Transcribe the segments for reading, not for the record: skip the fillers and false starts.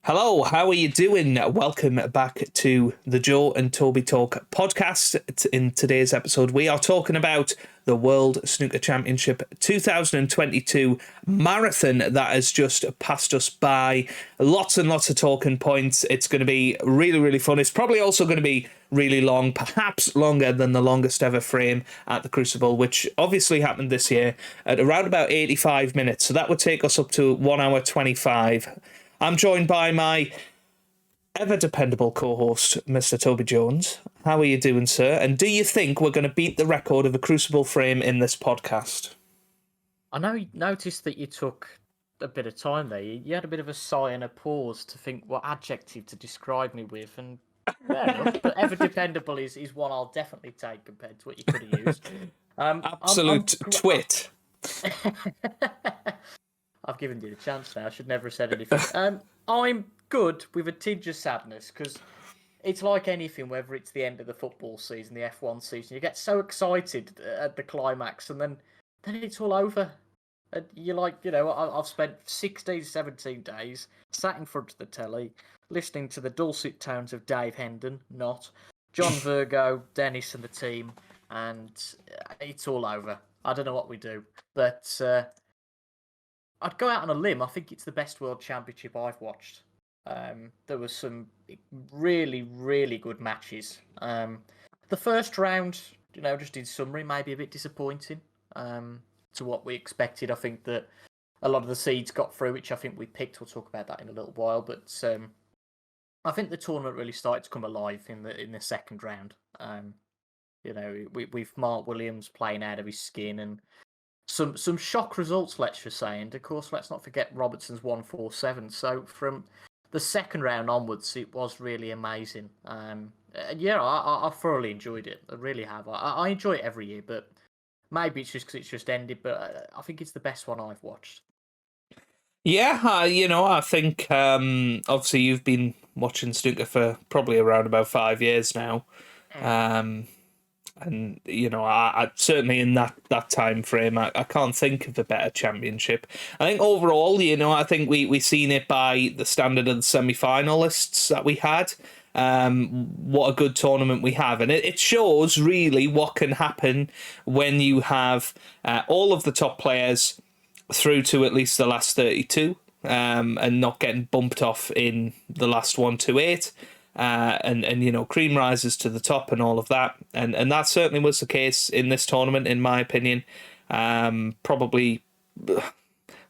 Hello, how are you doing? Welcome back to the Joe and Toby Talk podcast. In today's episode, we are talking about the World Snooker Championship 2022 marathon that has just passed us by. Lots and lots of talking points. It's going to be really, really fun. It's probably also going to be really long, perhaps longer than the longest ever frame at the Crucible, which obviously happened this year at around about 85 minutes. So that would take us up to 1 hour 25. I'm joined by my ever-dependable co-host, Mr. Toby Jones. How are you doing, sir? And do you think we're going to beat the record of a Crucible frame in this podcast? I noticed that you took a bit of time there. You had a bit of a sigh and a pause to think what adjective to describe me with, and fair enough. But ever-dependable is one I'll definitely take compared to what you could have used. Absolute twit. I've given you the chance now. I should never have said anything. I'm good with a tinge of sadness because it's like anything, whether it's the end of the football season, the F1 season, you get so excited at the climax and then it's all over. And you're like, I've spent 16, 17 days sat in front of the telly, listening to the dulcet tones of Dave Hendon, John Virgo, Dennis and the team, and it's all over. I don't know what we do, but I'd go out on a limb. I think it's the best World Championship I've watched. There was some really, really good matches. The first round, just in summary, maybe a bit disappointing to what we expected. I think that a lot of the seeds got through, which I think we picked. We'll talk about that in a little while. But I think the tournament really started to come alive in the second round. With Mark Williams playing out of his skin and some shock results, let's just say. And of course, let's not forget Robertson's 147. So from the second round onwards, it was really amazing. I thoroughly enjoyed it. I really have. I enjoy it every year, but maybe it's just because it's just ended. But I think it's the best one I've watched. Yeah, I think obviously you've been watching snooker for probably around about 5 years now. And, I certainly in that time frame, I can't think of a better championship. I think overall, I think we seen it by the standard of the semi-finalists that we had. What a good tournament we have. And it shows really what can happen when you have all of the top players through to at least the last 32 and not getting bumped off in the last 1 to 8. And cream rises to the top and all of that. And that certainly was the case in this tournament, in my opinion. Probably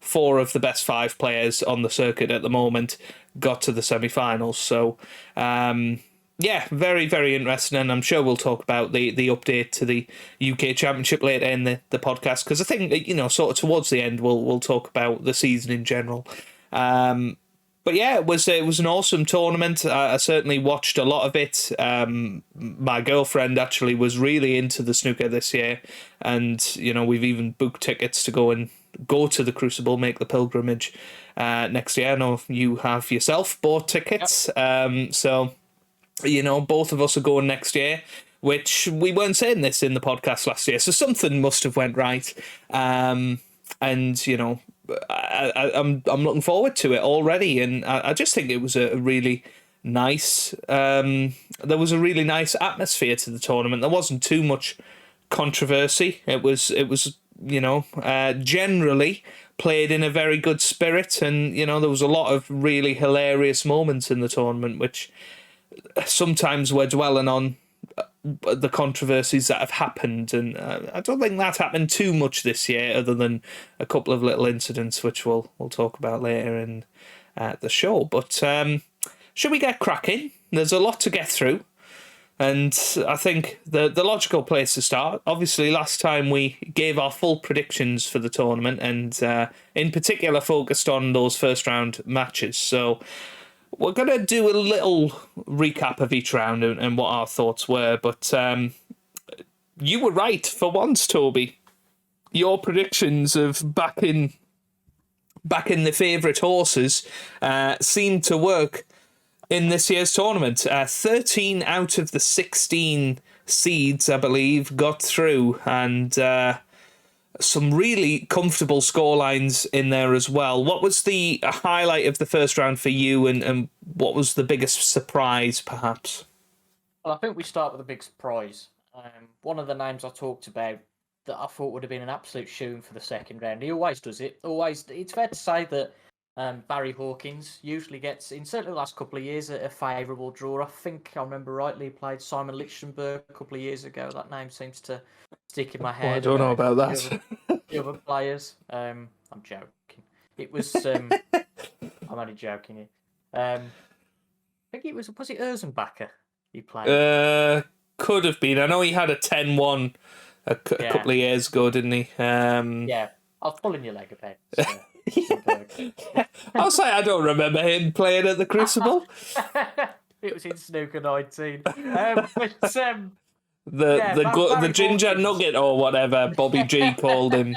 4 of the best 5 players on the circuit at the moment got to the semi-finals. So, very, very interesting. And I'm sure we'll talk about the update to the UK Championship later in the podcast, because I think, sort of towards the end, we'll talk about the season in general. But yeah, it was an awesome tournament. I certainly watched a lot of it. My girlfriend actually was really into the snooker this year, and we've even booked tickets to go to the Crucible, make the pilgrimage next year. I know you have yourself bought tickets, yep. So both of us are going next year, which we weren't saying this in the podcast last year, so something must have went right. And I'm looking forward to it already, and I just think it was a really nice. There was a really nice atmosphere to the tournament. There wasn't too much controversy. It was generally played in a very good spirit, and there was a lot of really hilarious moments in the tournament, which sometimes we're dwelling on the controversies that have happened, and I don't think that happened too much this year, other than a couple of little incidents which we'll talk about later in the show. But should we get cracking? There's a lot to get through, and I think the logical place to start, obviously last time we gave our full predictions for the tournament, and in particular focused on those first round matches. So we're going to do a little recap of each round and what our thoughts were, but you were right for once, Toby. Your predictions of backing the favourite horses seemed to work in this year's tournament. 13 out of the 16 seeds, I believe, got through, and some really comfortable scorelines in there as well. What was the highlight of the first round for you, and what was the biggest surprise, perhaps? Well, I think we start with a big surprise. One of the names I talked about that I thought would have been an absolute shoe-in for the second round. He always does it. Always. It's fair to say that Barry Hawkins usually gets, in certainly the last couple of years, a favourable draw. I think I remember rightly, he played Simon Lichtenberg a couple of years ago. That name seems to stick in my head. I don't know about that. The other players. I'm joking. It was. I'm only joking here. I think it was it Erzenbacher he played? Could have been. I know he had a 10-1 a couple of years ago, didn't he? Yeah, I was pulling your leg a bit. So. I'll say I don't remember him playing at the Crucible. It was in Snooker 19. The ginger Hawkins. nugget or whatever Bobby G called him.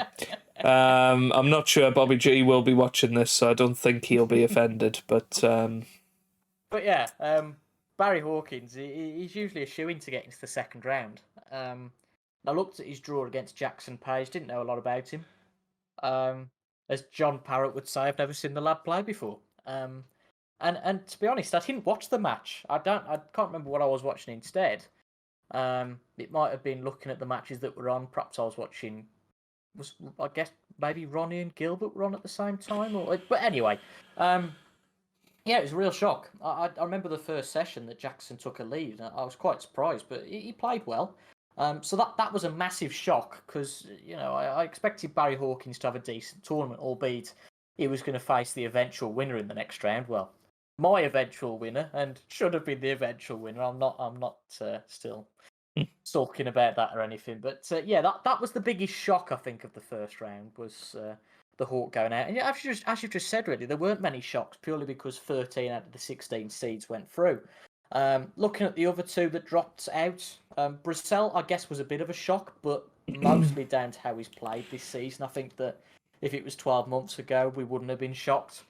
I'm not sure Bobby G will be watching this, so I don't think he'll be offended. But yeah, Barry Hawkins, he's usually a shoe-in to get into the second round. I looked at his draw against Jackson Page, didn't know a lot about him. As John Parrott would say, I've never seen the lad play before. And to be honest, I didn't watch the match. I can't remember what I was watching instead. It might have been looking at the matches that were on. Perhaps I was watching. I guess maybe Ronnie and Gilbert were on at the same time. But anyway, yeah, it was a real shock. I remember the first session that Jackson took a lead. I was quite surprised, but he played well. So that was a massive shock because I expected Barry Hawkins to have a decent tournament, albeit he was going to face the eventual winner in the next round. Well, my eventual winner, and should have been the eventual winner. I'm not still sulking about that or anything. But yeah, that was the biggest shock I think of the first round was the Hawk going out. And as you've just said, really, there weren't many shocks purely because 13 out of the 16 seeds went through. Looking at the other two that dropped out, Brissell, I guess, was a bit of a shock, but mostly down to how he's played this season. I think that if it was 12 months ago, we wouldn't have been shocked.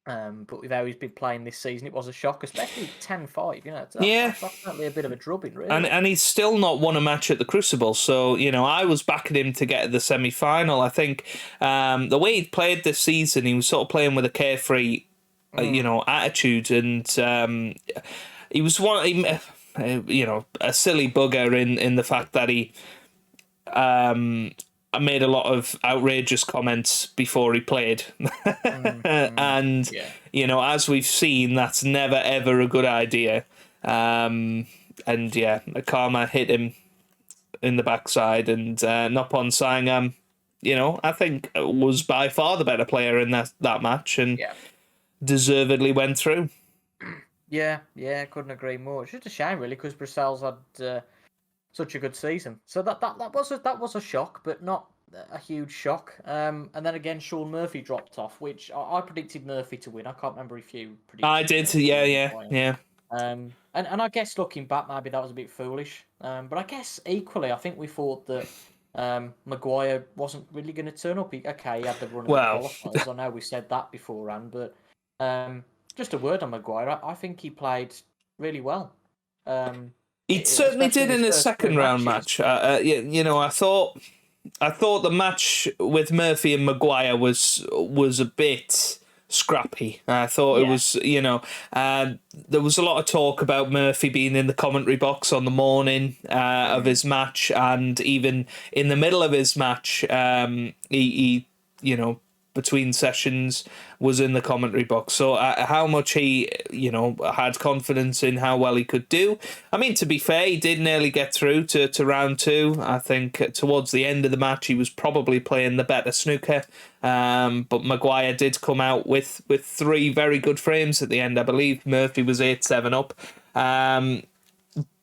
But with how he's been playing this season, it was a shock, especially 10-5. That's definitely a bit of a drubbing, really. And he's still not won a match at the Crucible. So, I was backing him to get to the semi-final. I think the way he played this season, he was sort of playing with a carefree, attitude. And he was a silly bugger in the fact that he made a lot of outrageous comments before he played. And, as we've seen, that's never, ever a good idea. And, yeah, karma hit him in the backside. And Noppon Sangam, I think was by far the better player in that match and deservedly went through. Yeah, couldn't agree more. It's just a shame, really, because Brissell's had such a good season. So that was a shock, but not a huge shock. And then again, Sean Murphy dropped off, which I predicted Murphy to win. I can't remember if you predicted. I did, yeah. And I guess looking back, maybe that was a bit foolish. But I guess equally, I think we thought that Maguire wasn't really going to turn up. He had the run of the qualifiers. I know we said that beforehand, but just a word on Maguire. I think he played really well. He certainly did in his second round match. I thought the match with Murphy and Maguire was a bit scrappy. I thought it was, there was a lot of talk about Murphy being in the commentary box on the morning of his match, and even in the middle of his match, he between sessions was in the commentary box. So how much he, had confidence in how well he could do. I mean, to be fair, he did nearly get through to round two. I think towards the end of the match, he was probably playing the better snooker. But Maguire did come out with three very good frames at the end. I believe Murphy was 8-7 up.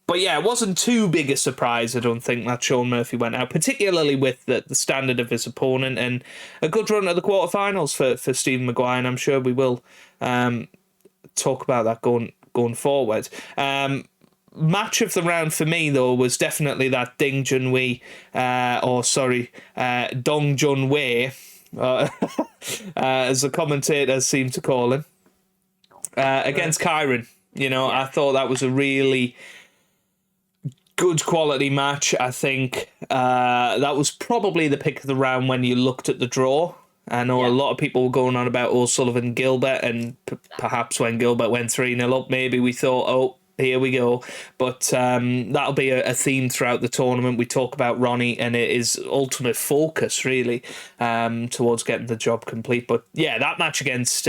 But yeah, it wasn't too big a surprise, I don't think, that Sean Murphy went out, particularly with the standard of his opponent, and a good run at the quarterfinals for Stephen Maguire, and I'm sure we will talk about that going forward. Match of the round for me, though, was definitely that Dong Junhui, as the commentators seem to call him, against Kyron. I thought that was a really Good quality match, I think. That was probably the pick of the round when you looked at the draw. I know a lot of people were going on about O'Sullivan Gilbert, and perhaps when Gilbert went 3-0 up, maybe we thought, oh, here we go. But that'll be a theme throughout the tournament. We talk about Ronnie and his ultimate focus, really, towards getting the job complete. But yeah, that match against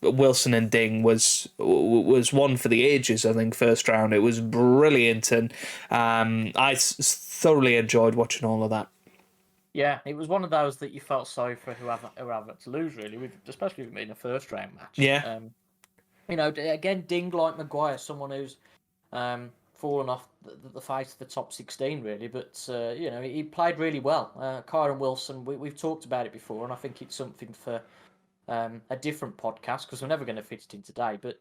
Wilson and Ding was one for the ages, I think, first round. It was brilliant, and I thoroughly enjoyed watching all of that. Yeah, it was one of those that you felt sorry for whoever to lose, really, especially with it being a first round match. Yeah. Again, Ding, like Maguire, someone who's fallen off the face of the top 16, really. But, he played really well. Kyron Wilson, we've talked about it before, and I think it's something for a different podcast, because we're never going to fit it in today. But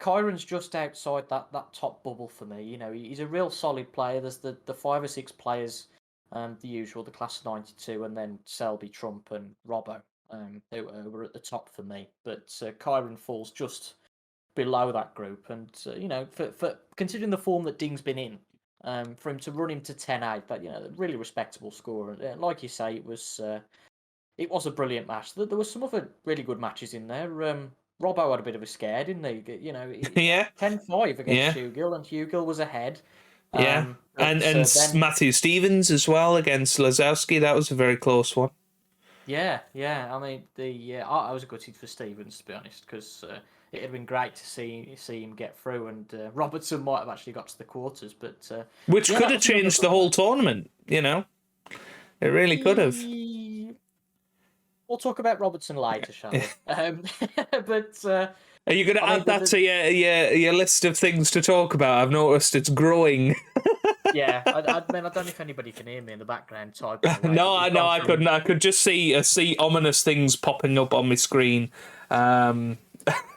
Kyron's just outside that top bubble for me. He's a real solid player. There's the 5 or 6 players, the usual, the class of 92, and then Selby, Trump, and Robbo, who were at the top for me. But Kyron falls just below that group, and for considering the form that Ding's been in, for him to run him to 10-8, that really respectable score. Like you say, it was a brilliant match. There was some other really good matches in there. Robbo had a bit of a scare, didn't he? Yeah. 10-5 against Hugill, and Hugill was ahead. Yeah, and then Matthew Stevens as well against Lazowski. That was a very close one. Yeah. I mean, I was gutted for Stevens, to be honest, because it had been great to see him get through, and Robertson might have actually got to the quarters, but which could have changed the whole tournament. It really could have. We'll talk about Robertson later, shall we? But are you going to add that to your list of things to talk about? I've noticed it's growing. Yeah, I don't know if anybody can hear me in the background typing. No, I couldn't. I could just see ominous things popping up on my screen.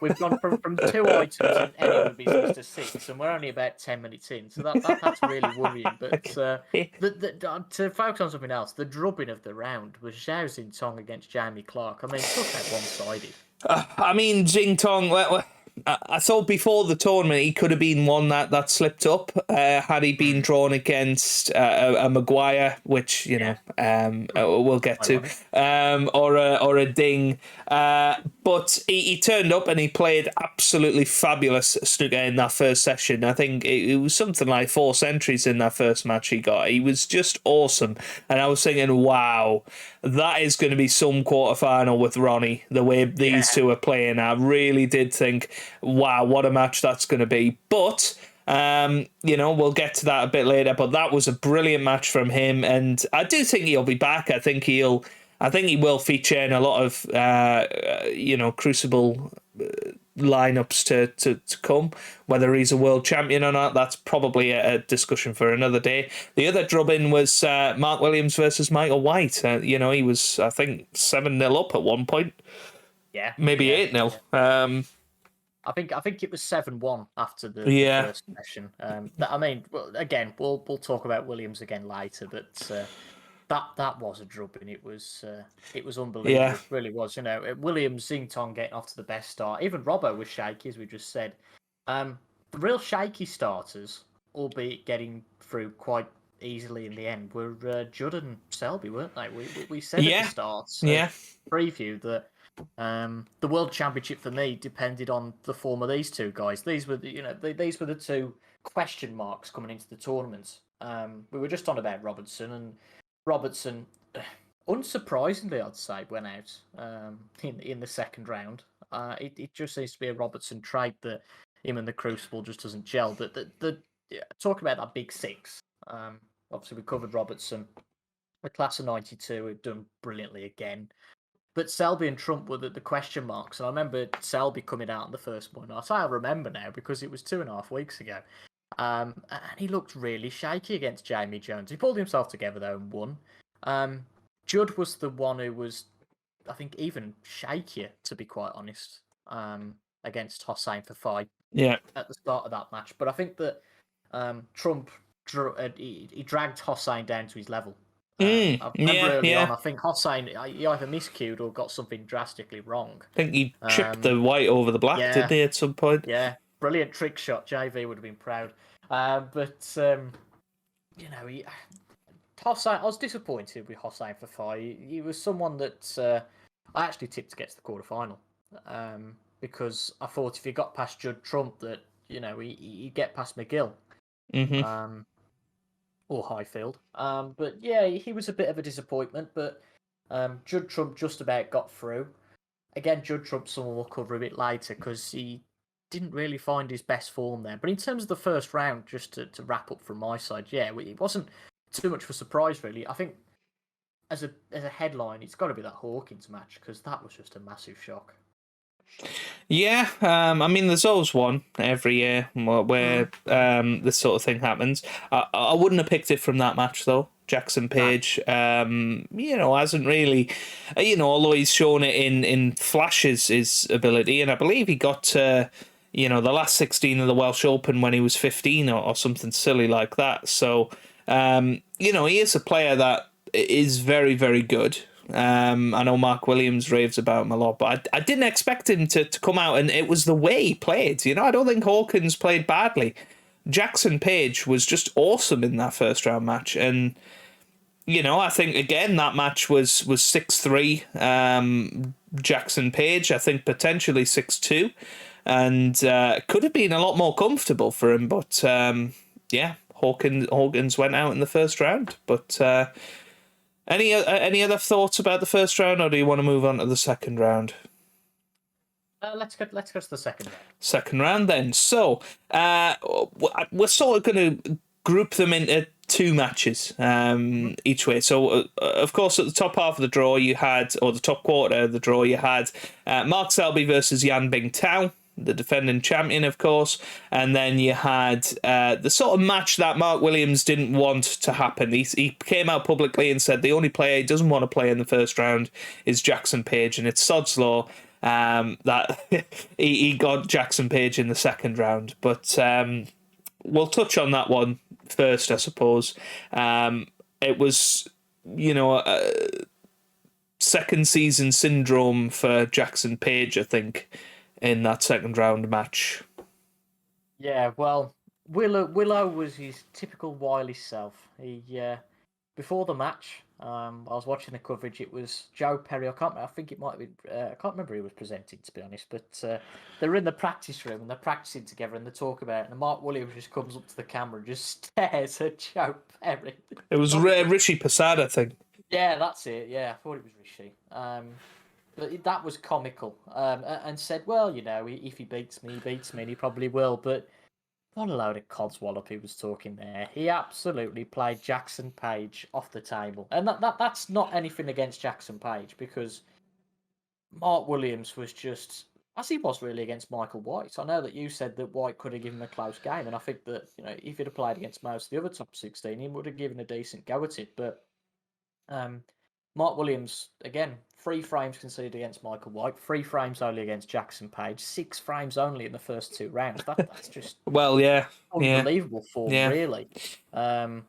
We've gone from 2 items in any other business to 6, and we're only about 10 minutes in, so that's really worrying. But to focus on something else, the drubbing of the round was Zhao Xintong against Jamie Clark. I mean, it's not that one-sided. I mean, Xintong, I thought before the tournament he could have been one that slipped up had he been drawn against a Maguire, which we'll get to, or a Ding. But he turned up and he played absolutely fabulous snooker in that first session. I think it was something like 4 centuries in that first match he got. He was just awesome, and I was thinking, wow, that is going to be some quarterfinal with Ronnie. The way these two are playing, I really did think, wow, what a match that's going to be. But we'll get to that a bit later. But that was a brilliant match from him, and I do think he'll be back. I think he will feature in a lot of Crucible lineups to come. Whether he's a world champion or not, that's probably a discussion for another day. The other drubbing was Mark Williams versus Michael White. He was, I think, 7-0 up at one point. Yeah, maybe 8-0. Yeah. I think it was 7-1 after the first session. I mean, again, we'll talk about Williams again later, but that was a drubbing. It was unbelievable. Yeah. It really was. Williams, Xintong getting off to the best start. Even Robbo was shaky, as we just said. The real shaky starters, albeit getting through quite easily in the end, were Judd and Selby, weren't they? We said at the start, preview, that the World Championship for me depended on the form of these two guys. These were the two question marks coming into the tournament. We were just on about Robertson, and Robertson, unsurprisingly, I'd say, went out in the second round. It just seems to be a Robertson trait that him and the Crucible just doesn't gel. But talking about that big 6, obviously we covered Robertson. The class of 92 had done brilliantly again. But Selby and Trump were the question marks. And I remember Selby coming out in the first one. I say I remember now because it was 2.5 weeks ago. And he looked really shaky against Jamie Jones. He pulled himself together, though, and won. Judd was the one who was, I think, even shakier, to be quite honest, against Hossein for 5 at the start of that match. But I think that Trump, he dragged Hossein down to his level. I remember early on, I think Hossein, he either miscued or got something drastically wrong. I think he chipped the white over the black, didn't he, at some point? Yeah, brilliant trick shot. JV would have been proud. But Hossein, I was disappointed with Hossein Fafai. He was someone that I actually tipped against the quarterfinal, because I thought if he got past Judd Trump, that he'd get past McGill, Mm-hmm. or Highfield. But yeah, he was a bit of a disappointment. But Judd Trump just about got through. Again, Judd Trump, someone will cover a bit later because he didn't really find his best form there. But in terms of the first round, just to wrap up from my side, yeah, it wasn't too much of a surprise, really. I think as a headline, it's got to be that Hawkins match because that was just a massive shock. Yeah, I mean, there's always one every year where this sort of thing happens. I wouldn't have picked it from that match, though. Jackson Page, hasn't really, although he's shown it in flashes, his ability, and I believe he got to, the last 16 of the Welsh Open when he was 15 or something silly like that. So, he is a player that is very, very good. I know Mark Williams raves about him a lot, but I didn't expect him to come out, and it was the way he played. I don't think Hawkins played badly. Jackson Page was just awesome in that first round match, and I think again that match was 6-3. Jackson Page, I think potentially 6-2, and could have been a lot more comfortable for him, but Hawkins went out in the first round, but. Any other thoughts about the first round, or do you want to move on to the second round? Let's go to the second round. Second round, then. So we're sort of going to group them into two matches each way. So, of course, at the top half of the draw, you had, or the top quarter of the draw, you had Mark Selby versus Yan Bingtao, the defending champion, of course, and then you had the sort of match that Mark Williams didn't want to happen. He came out publicly and said the only player he doesn't want to play in the first round is Jackson Page, and it's sod's law that he got Jackson Page in the second round. But we'll touch on that one first, I suppose. It was, second season syndrome for Jackson Page, I think, in that second round match. Yeah, well, Willow was his typical wily self. He before the match, I was watching the coverage. It was Joe Perry. I think it might have been. I can't remember who was presenting, to be honest. But they were in the practice room and they're practicing together and they talk about it. And Mark Williams just comes up to the camera and just stares at Joe Perry. It was Rishi Prasad, I think. Yeah, that's it. Yeah, I thought it was Rishi. But that was comical. And said, well, if he beats me, he beats me, and he probably will. But what a load of codswallop he was talking there. He absolutely played Jackson Page off the table. And that's not anything against Jackson Page, because Mark Williams was just, as he was really against Michael White. I know that you said that White could have given him a close game, and I think that, if he'd have played against most of the other top 16, he would have given a decent go at it. But Mark Williams, again, 3 frames conceded against Michael White, 3 frames only against Jackson Page, 6 frames only in the first 2 rounds. That's just unbelievable form, really. And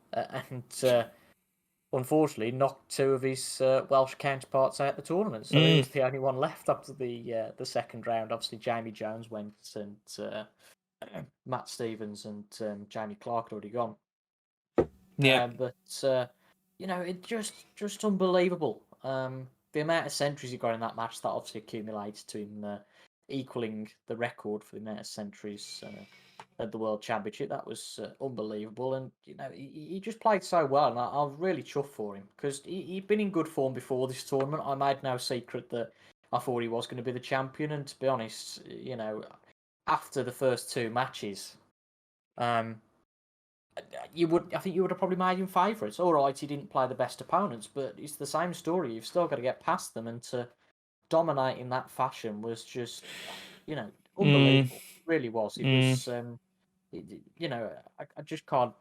unfortunately, knocked 2 of his Welsh counterparts out the tournament, so he was the only one left after the second round. Obviously, Jamie Jones went, and Matt Stevens and Jamie Clark had already gone. Yeah, but it just unbelievable. The amount of centuries he got in that match, that obviously accumulates to him equaling the record for the amount of centuries at the World Championship. That was unbelievable, and he just played so well, and I was really chuffed for him because he'd been in good form before this tournament. I made no secret that I thought he was going to be the champion, and to be honest, after the first 2 matches, I think you would have probably made him favourites. All right, he didn't play the best opponents, but it's the same story. You've still got to get past them, and to dominate in that fashion was just, unbelievable. It really was. It was, I just can't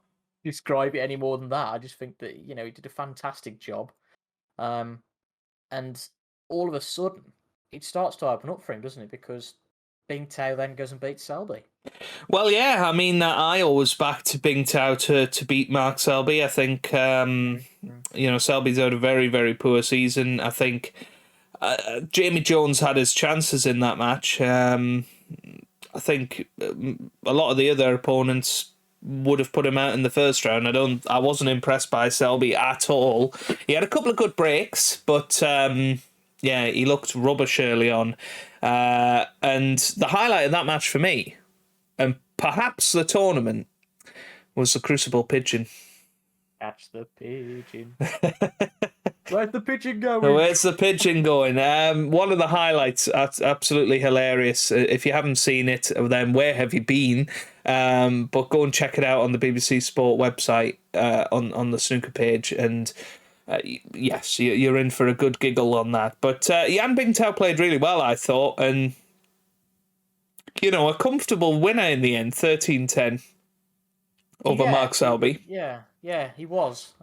describe it any more than that. I just think that, he did a fantastic job. And all of a sudden, it starts to open up for him, doesn't it? Because Bingtao then goes and beats Selby. Well, yeah, I mean, I always backed Bingtao to beat Mark Selby. I think, Selby's had a very, very poor season. I think Jamie Jones had his chances in that match. I think a lot of the other opponents would have put him out in the first round. I wasn't impressed by Selby at all. He had a couple of good breaks, but he looked rubbish early on. And the highlight of that match for me, and perhaps the tournament, was the Crucible Pigeon. Catch the pigeon. Where's the pigeon going? Where's the pigeon going? One of the highlights, absolutely hilarious. If you haven't seen it, then where have you been? But go and check it out on the BBC Sport website on the snooker page. And yes, you're in for a good giggle on that. But Jan Bingtao played really well, I thought. And, a comfortable winner in the end, 13-10 over Mark Selby. Yeah, he was.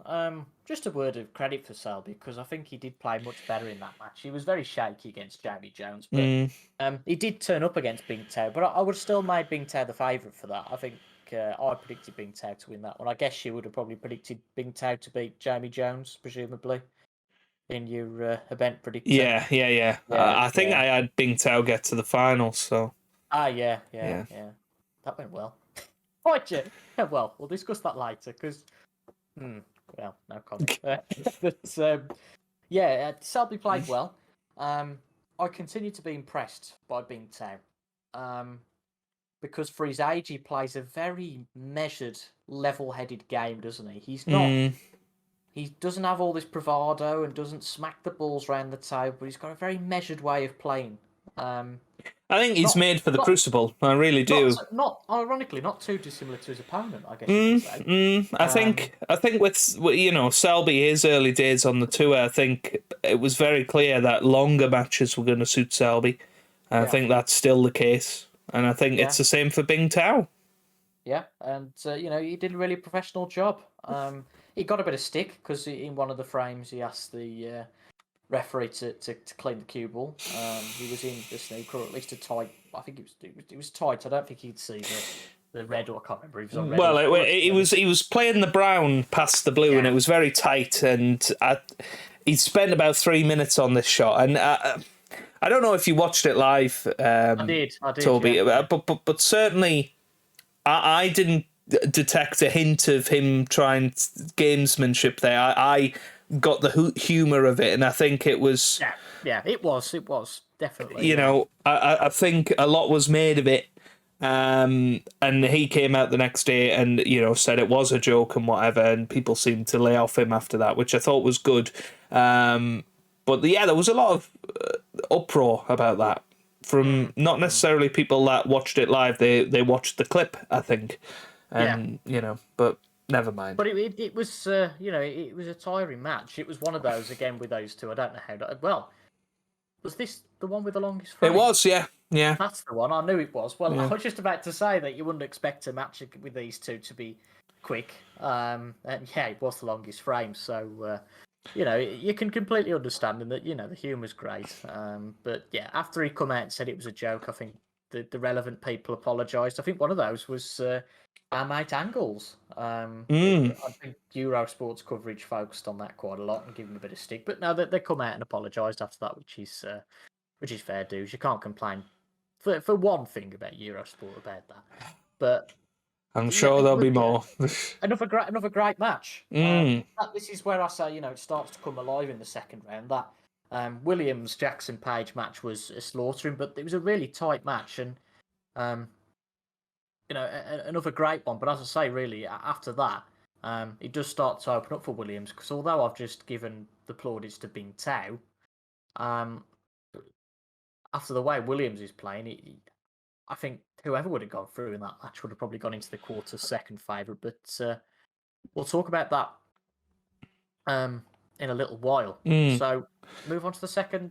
Just a word of credit for Selby, because I think he did play much better in that match. He was very shaky against Jamie Jones, but he did turn up against Bingtao. But I would have still made Bingtao the favourite for that. I think I predicted Bingtao to win that one. I guess you would have probably predicted Bingtao to beat Jamie Jones, presumably, in your event predictor. Yeah. I think I had Bingtao get to the final, so... Yeah. That went well. Right, yeah. Well, we'll discuss that later, because... Well, no comment. But, Selby played well. I continue to be impressed by Bingtao. Because for his age, he plays a very measured, level-headed game, doesn't he? He's not... He doesn't have all this bravado and doesn't smack the balls around the table, but he's got a very measured way of playing. I think he's made for the Crucible. I really do. Not ironically, not too dissimilar to his opponent, I guess you could say. I think with Selby, his early days on the tour, I think it was very clear that longer matches were going to suit Selby. And I think that's still the case. And I think it's the same for Bingtao. Yeah, and he did a really professional job. He got a bit of stick because in one of the frames he asked the referee to clean the cue ball. He was in the snooker, or at least a tight. I think it was tight. I don't think he'd see the red, or I can't remember. He was on red. Well, he was playing the brown past the blue, and it was very tight. And he spent about 3 minutes on this shot, and I don't know if you watched it live. I did, Toby. Yeah. But certainly, I didn't detect a hint of him trying gamesmanship there. I got the humour of it, and I think it was... Yeah, it was, definitely. I think a lot was made of it, and he came out the next day and, said it was a joke and whatever, and people seemed to lay off him after that, which I thought was good. But there was a lot of uproar about that from not necessarily people that watched it live. They watched the clip, I think, and, but... Never mind. But it was, it was a tiring match. It was one of those, again, with those two. I don't know how... Well, was this the one with the longest frame? It was, yeah. That's the one. I knew it was. Well, I was just about to say that you wouldn't expect a match with these two to be quick. And it was the longest frame. So, you can completely understand that, the humour's great. But, after he come out and said it was a joke, I think the relevant people apologised. I think one of those was... our mate Angles. I think Eurosport's coverage focused on that quite a lot and gave him a bit of stick. But no, they come out and apologised after that, which is fair dues. You can't complain for one thing about Eurosport about that. But I'm sure there'll be more. Another great match. This is where I say it starts to come alive in the second round. That Williams Jackson Page match was a slaughtering, but it was a really tight match and. Another great one. But as I say, really, after that, it does start to open up for Williams, because although I've just given the plaudits to Bingtao, after the way Williams is playing, I think whoever would have gone through in that match would have probably gone into the quarter's second favourite. But we'll talk about that in a little while. So move on to the second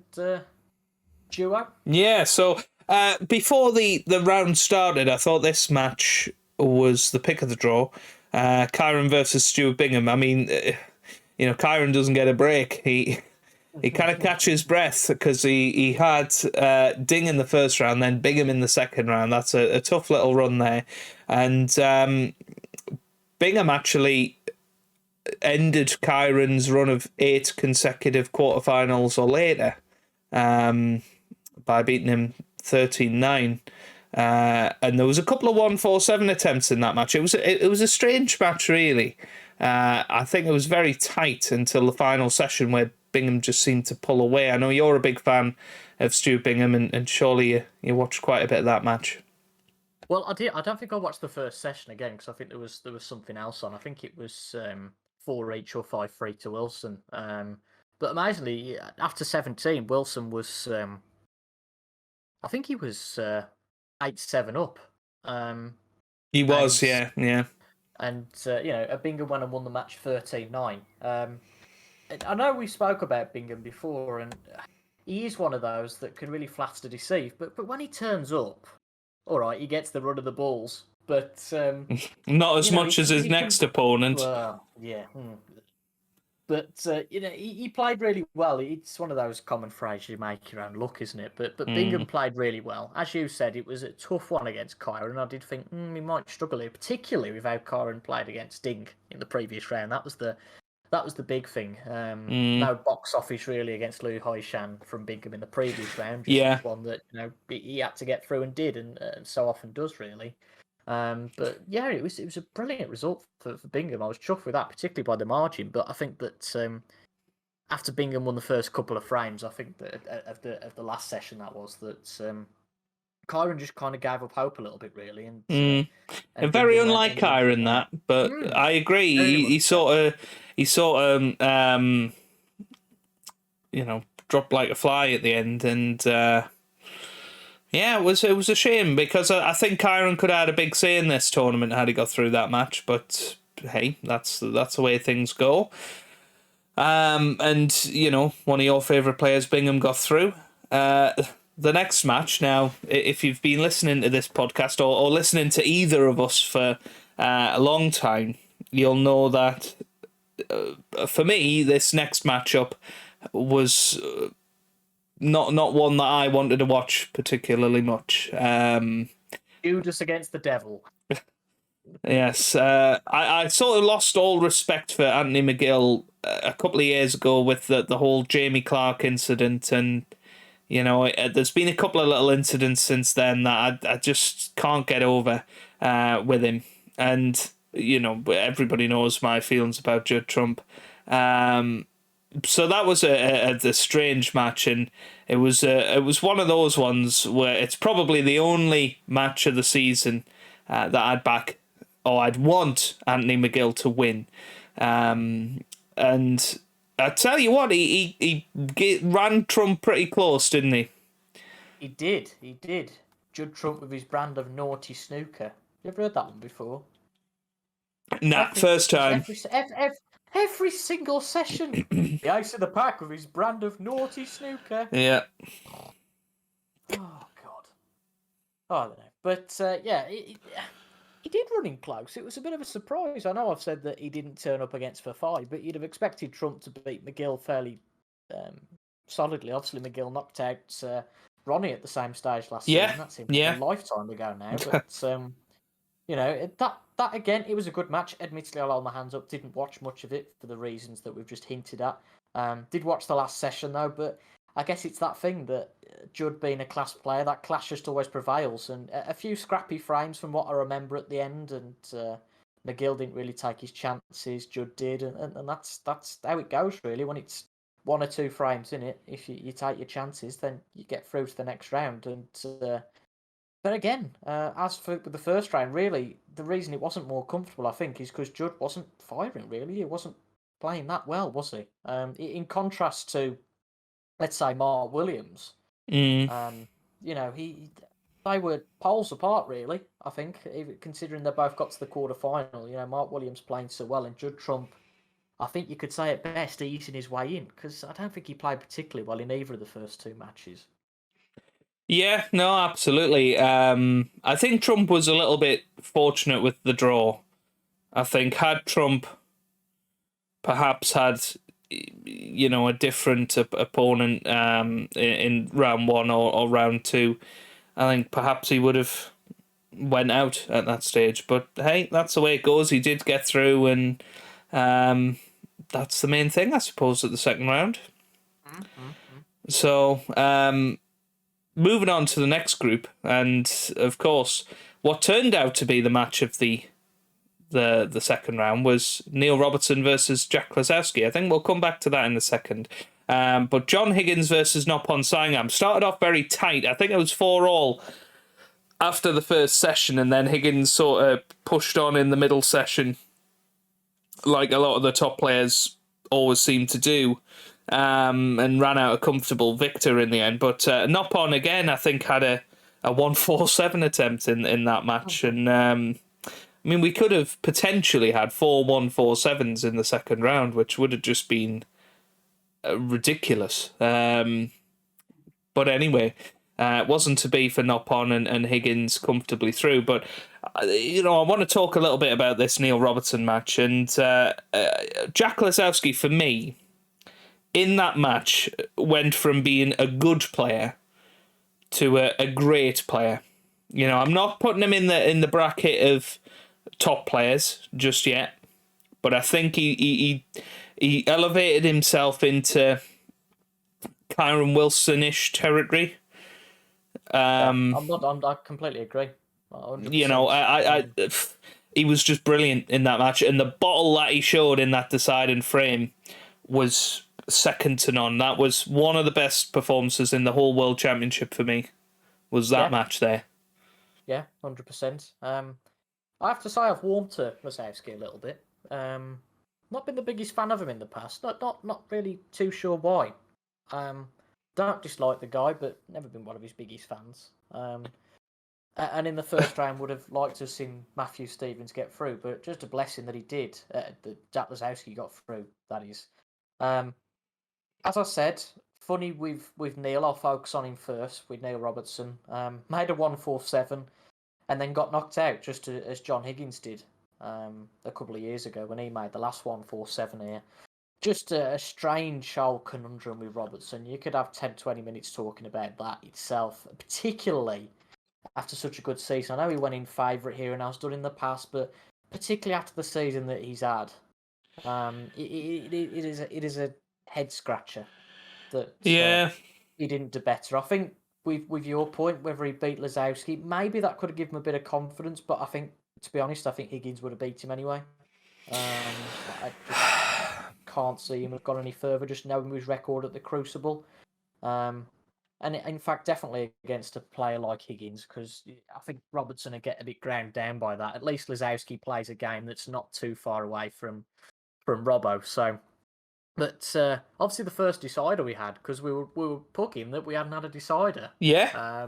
duo. Yeah, so... before the round started, I thought this match was the pick of the draw. Kyron versus Stuart Bingham. I mean, Kyron doesn't get a break. He kind of catches breath because he had Ding in the first round, then Bingham in the second round. That's a tough little run there. And Bingham actually ended Kyron's run of 8 consecutive quarterfinals or later by beating him 13-9. And there was a couple of 1-4-7 attempts in that match. It was a strange match, really. I think it was very tight until the final session where Bingham just seemed to pull away. I know you're a big fan of Stu Bingham, and surely you watched quite a bit of that match. Well, I did. I don't think I watched the first session again because I think there was something else on. I think it was 4-each or 5-3 to Wilson. But amazingly, after 17, Wilson was. I think he was 8-7 up. He was, yeah. And Bingham went and won the match 13-9. I know we spoke about Bingham before, and he is one of those that can really flatter to deceive. But when he turns up, all right, he gets the run of the balls, but not as much as his next opponent. Well, yeah. But he played really well. It's one of those common phrases, you make your own luck, isn't it? But Bingham played really well. As you said, it was a tough one against Kyron. I did think he might struggle here, particularly with how Kyron played against Ding in the previous round. That was the big thing. No box office really against Liu Haishan from Bingham in the previous round. Just one that he had to get through and did, and so often does really. But yeah, it was a brilliant result for Bingham. I was chuffed with that, particularly by the margin. But I think that after Bingham won the first couple of frames, I think that of the last session that Kyron just kind of gave up hope a little bit, really. And very unlike Kyron that, but I agree. He sort of dropped like a fly at the end, and. Yeah, it was a shame because I think Kyron could have had a big say in this tournament had he got through that match. But hey, that's the way things go. And one of your favourite players, Bingham, got through. The next match now, if you've been listening to this podcast or listening to either of us for a long time, you'll know that for me, this next matchup was. Not one that I wanted to watch particularly much. Judas against the devil. Yes. I sort of lost all respect for Anthony McGill a couple of years ago with the whole Jamie Clark incident, and there's been a couple of little incidents since then that I just can't get over with him. And everybody knows my feelings about Judd Trump. So that was a strange match, and it was one of those ones where it's probably the only match of the season that I'd back or I'd want Anthony McGill to win. And I tell you what, he ran Trump pretty close, didn't he? He did. Judd Trump with his brand of naughty snooker. You ever heard that one before? Nah, first time. Every single session, the ice in the pack with his brand of naughty snooker. Yeah. Oh God. Oh, I don't know, but he did run in close. It was a bit of a surprise. I know I've said that he didn't turn up against for 5, but you'd have expected Trump to beat McGill fairly solidly. Obviously, McGill knocked out Ronnie at the same stage last season. That seems a lifetime ago now, but that again, it was a good match. Admittedly, I'll hold my hands up. Didn't watch much of it for the reasons that we've just hinted at. Did watch the last session though, but I guess it's that thing that Judd being a class player, that clash just always prevails. And a few scrappy frames from what I remember at the end, and McGill didn't really take his chances. Judd did, and that's how it goes really. When it's 1 or 2 frames in it, if you take your chances, then you get through to the next round. And but again, as for the first round, really, the reason it wasn't more comfortable, I think, is because Judd wasn't firing, really. He wasn't playing that well, was he? In contrast to, let's say, Mark Williams. They were poles apart, really, I think, considering they both got to the quarter-final. Mark Williams playing so well, and Judd Trump, I think you could say at best, easing his way in, because I don't think he played particularly well in either of the first 2 matches. Yeah, no, absolutely. I think Trump was a little bit fortunate with the draw. I think had Trump perhaps had, a different opponent in round 1 or round 2, I think perhaps he would have went out at that stage. But hey, that's the way it goes. He did get through, and that's the main thing, I suppose, at the second round. So, moving on to the next group, and of course, what turned out to be the match of the second round was Neil Robertson versus Jack Klosowski. I think we'll come back to that in a second. But John Higgins versus Noppon Sangam started off very tight. I think it was 4-all after the first session, and then Higgins sort of pushed on in the middle session, like a lot of the top players always seem to do, and ran out a comfortable victor in the end. But Noppon, again, I think had a 1-4-7 attempt in that match. And I mean, we could have potentially had 4 1-4-7s in the second round, which would have just been ridiculous. But anyway, it wasn't to be for Noppon, and Higgins comfortably through. But, I want to talk a little bit about this Neil Robertson match. And Jack Klosowski, for me, in that match, went from being a good player to a great player. I'm not putting him in the bracket of top players just yet, but I think he elevated himself into Kyron Wilson-ish territory. I completely agree. 100%. He was just brilliant in that match, and the bottle that he showed in that deciding frame was second to none. That was one of the best performances in the whole World Championship for me, was that match there. Yeah, 100%. I have to say I've warmed to Klosowski a little bit. Not been the biggest fan of him in the past. Not really too sure why. Don't dislike the guy, but never been one of his biggest fans. And in the first round, would have liked to have seen Matthew Stevens get through, but just a blessing that he did. That Jack Klosowski got through. That is. As I said, funny with Neil. I'll focus on him first with Neil Robertson. Made a 1-4-7, and then got knocked out just as John Higgins did a couple of years ago when he made the last 1-4-7 here. Just a strange whole conundrum with Robertson. You could have 10-20 minutes talking about that itself, particularly after such a good season. I know he went in favourite here and has done in the past, but particularly after the season that he's had, it is a head scratcher that he didn't do better. I think with your point, whether he beat Klosowski, maybe that could have given him a bit of confidence, but I think, to be honest, I think Higgins would have beat him anyway. I just can't see him have gone any further, just knowing his record at the Crucible. And in fact, definitely against a player like Higgins, because I think Robertson would get a bit ground down by that. At least Klosowski plays a game that's not too far away from Robbo. So, but obviously the first decider we had, because we were pucking that we hadn't had a decider. Yeah.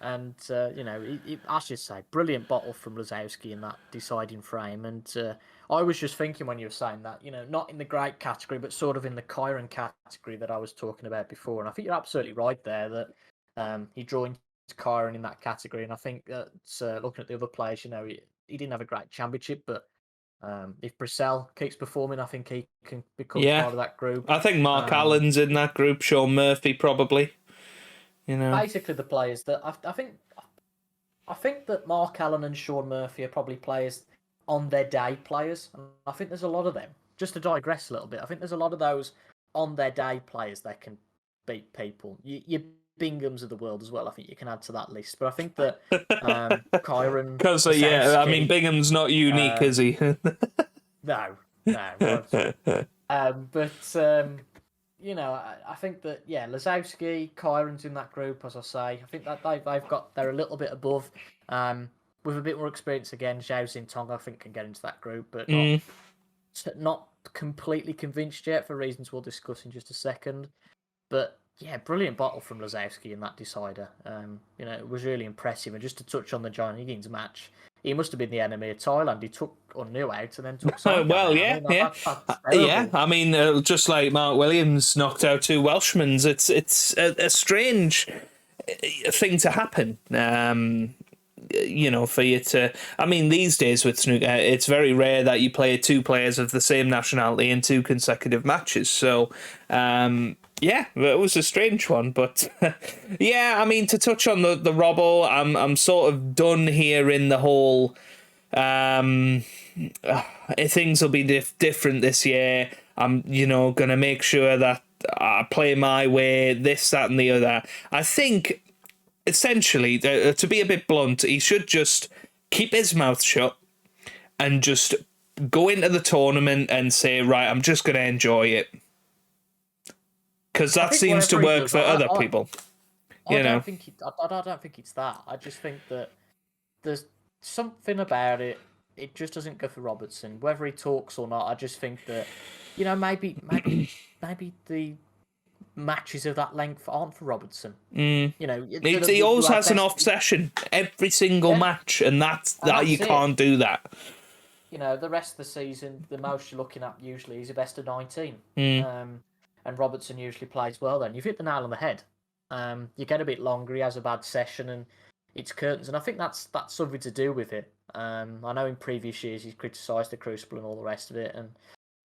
And I should say, brilliant bottle from Klosowski in that deciding frame. And I was just thinking when you were saying that, not in the great category, but sort of in the Kyron category that I was talking about before. And I think you're absolutely right there that he joined Kyron in that category. And I think that looking at the other players, he didn't have a great championship, but if Brissell keeps performing, I think he can become part of that group. I think Mark Allen's in that group. Sean Murphy probably. Basically, the players that I think that Mark Allen and Sean Murphy are probably players on their day players. And I think there's a lot of them. Just to digress a little bit, I think there's a lot of those on their day players that can beat people. Your Binghams of the world as well. I think you can add to that list. But I think that Kyron, because Bingham's not unique, is he? No. I think that Klosowski, Kyron's in that group, as I say. I think that they're a little bit above. With a bit more experience again, Zhao Xintong, I think, can get into that group, but not completely convinced yet for reasons we'll discuss in just a second. But brilliant bottle from Klosowski in that decider. It was really impressive. And just to touch on the John Higgins match, he must have been the enemy of Thailand. He took Unnu out and then took Sangam out. I mean, just like Mark Williams knocked out 2 Welshmans, it's a strange thing to happen. For you to... I mean, these days with snooker, it's very rare that you play 2 players of the same nationality in 2 consecutive matches. So, it was a strange one. But, I mean, to touch on the Robbo, I'm sort of done here in the whole... things will be different this year. I'm, going to make sure that I play my way, this, that, and the other. I think essentially, to be a bit blunt, he should just keep his mouth shut and just go into the tournament and say, right, I'm just going to enjoy it. Because that seems to work for other people. I don't think it's that. I just think that there's something about it. It just doesn't go for Robertson, whether he talks or not. I just think that, maybe the matches of that length aren't for Robertson. He always has an off session every single match, and that's you can't do that. The rest of the season, the most you're looking at usually is a best of 19. And Robertson usually plays well then. You've hit the nail on the head. You get a bit longer, he has a bad session, and it's curtains. And I think that's something to do with it. I know in previous years he's criticised the Crucible and all the rest of it, and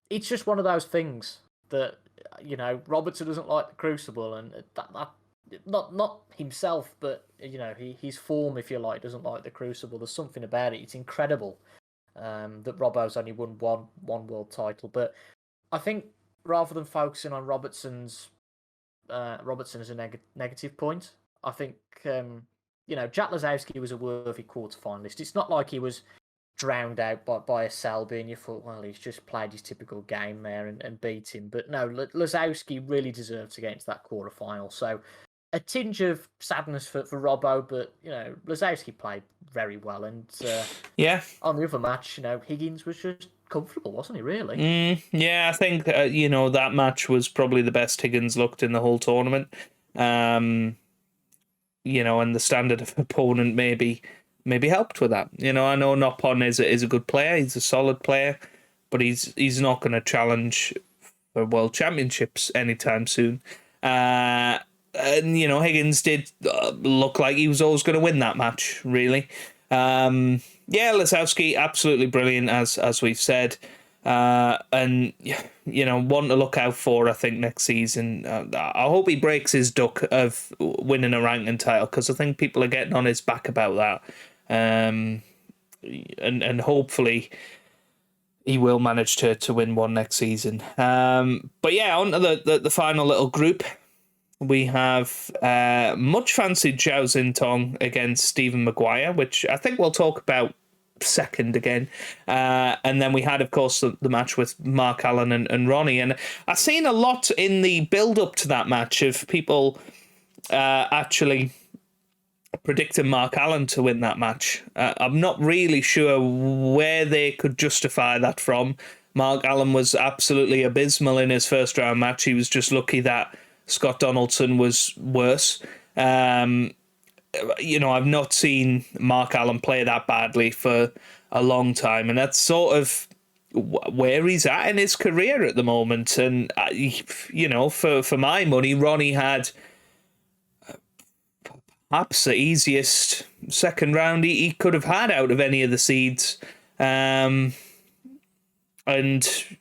it's just one of those things that, Robertson doesn't like the Crucible, and that not himself, but, his form, if you like, doesn't like the Crucible. There's something about it. It's incredible that Robbo's only won one world title. But I think rather than focusing on Robertson as a negative point, I think, Jack Lazowski was a worthy quarter-finalist. It's not like he was drowned out by a Selby and you thought, well, he's just played his typical game there and beat him. But no, Lazowski really deserved to get into that quarter-final. So a tinge of sadness for Robbo, but, Lazowski played very well. And on the other match, Higgins was just comfortable, wasn't he, really? Yeah, I think, that match was probably the best Higgins looked in the whole tournament. And the standard of opponent maybe helped with that. I know Noppon is a good player, he's a solid player, but he's not going to challenge for World Championships anytime soon. And, Higgins did look like he was always going to win that match, really. Lazowski, absolutely brilliant, as we've said. And, one to look out for, I think, next season. I hope he breaks his duck of winning a ranking title, because I think people are getting on his back about that. And hopefully he will manage to win one next season. But yeah, on to the final little group. We have much fancied Zhao Xintong against Stephen Maguire, which I think we'll talk about second again. And then we had, of course, the match with Mark Allen and Ronnie. And I've seen a lot in the build-up to that match of people actually predicting Mark Allen to win that match. I'm not really sure where they could justify that from. Mark Allen was absolutely abysmal in his first round match. He was just lucky that Scott Donaldson was worse. I've not seen Mark Allen play that badly for a long time, and that's sort of where he's at in his career at the moment. And, for my money, Ronnie had perhaps the easiest second round he could have had out of any of the seeds. And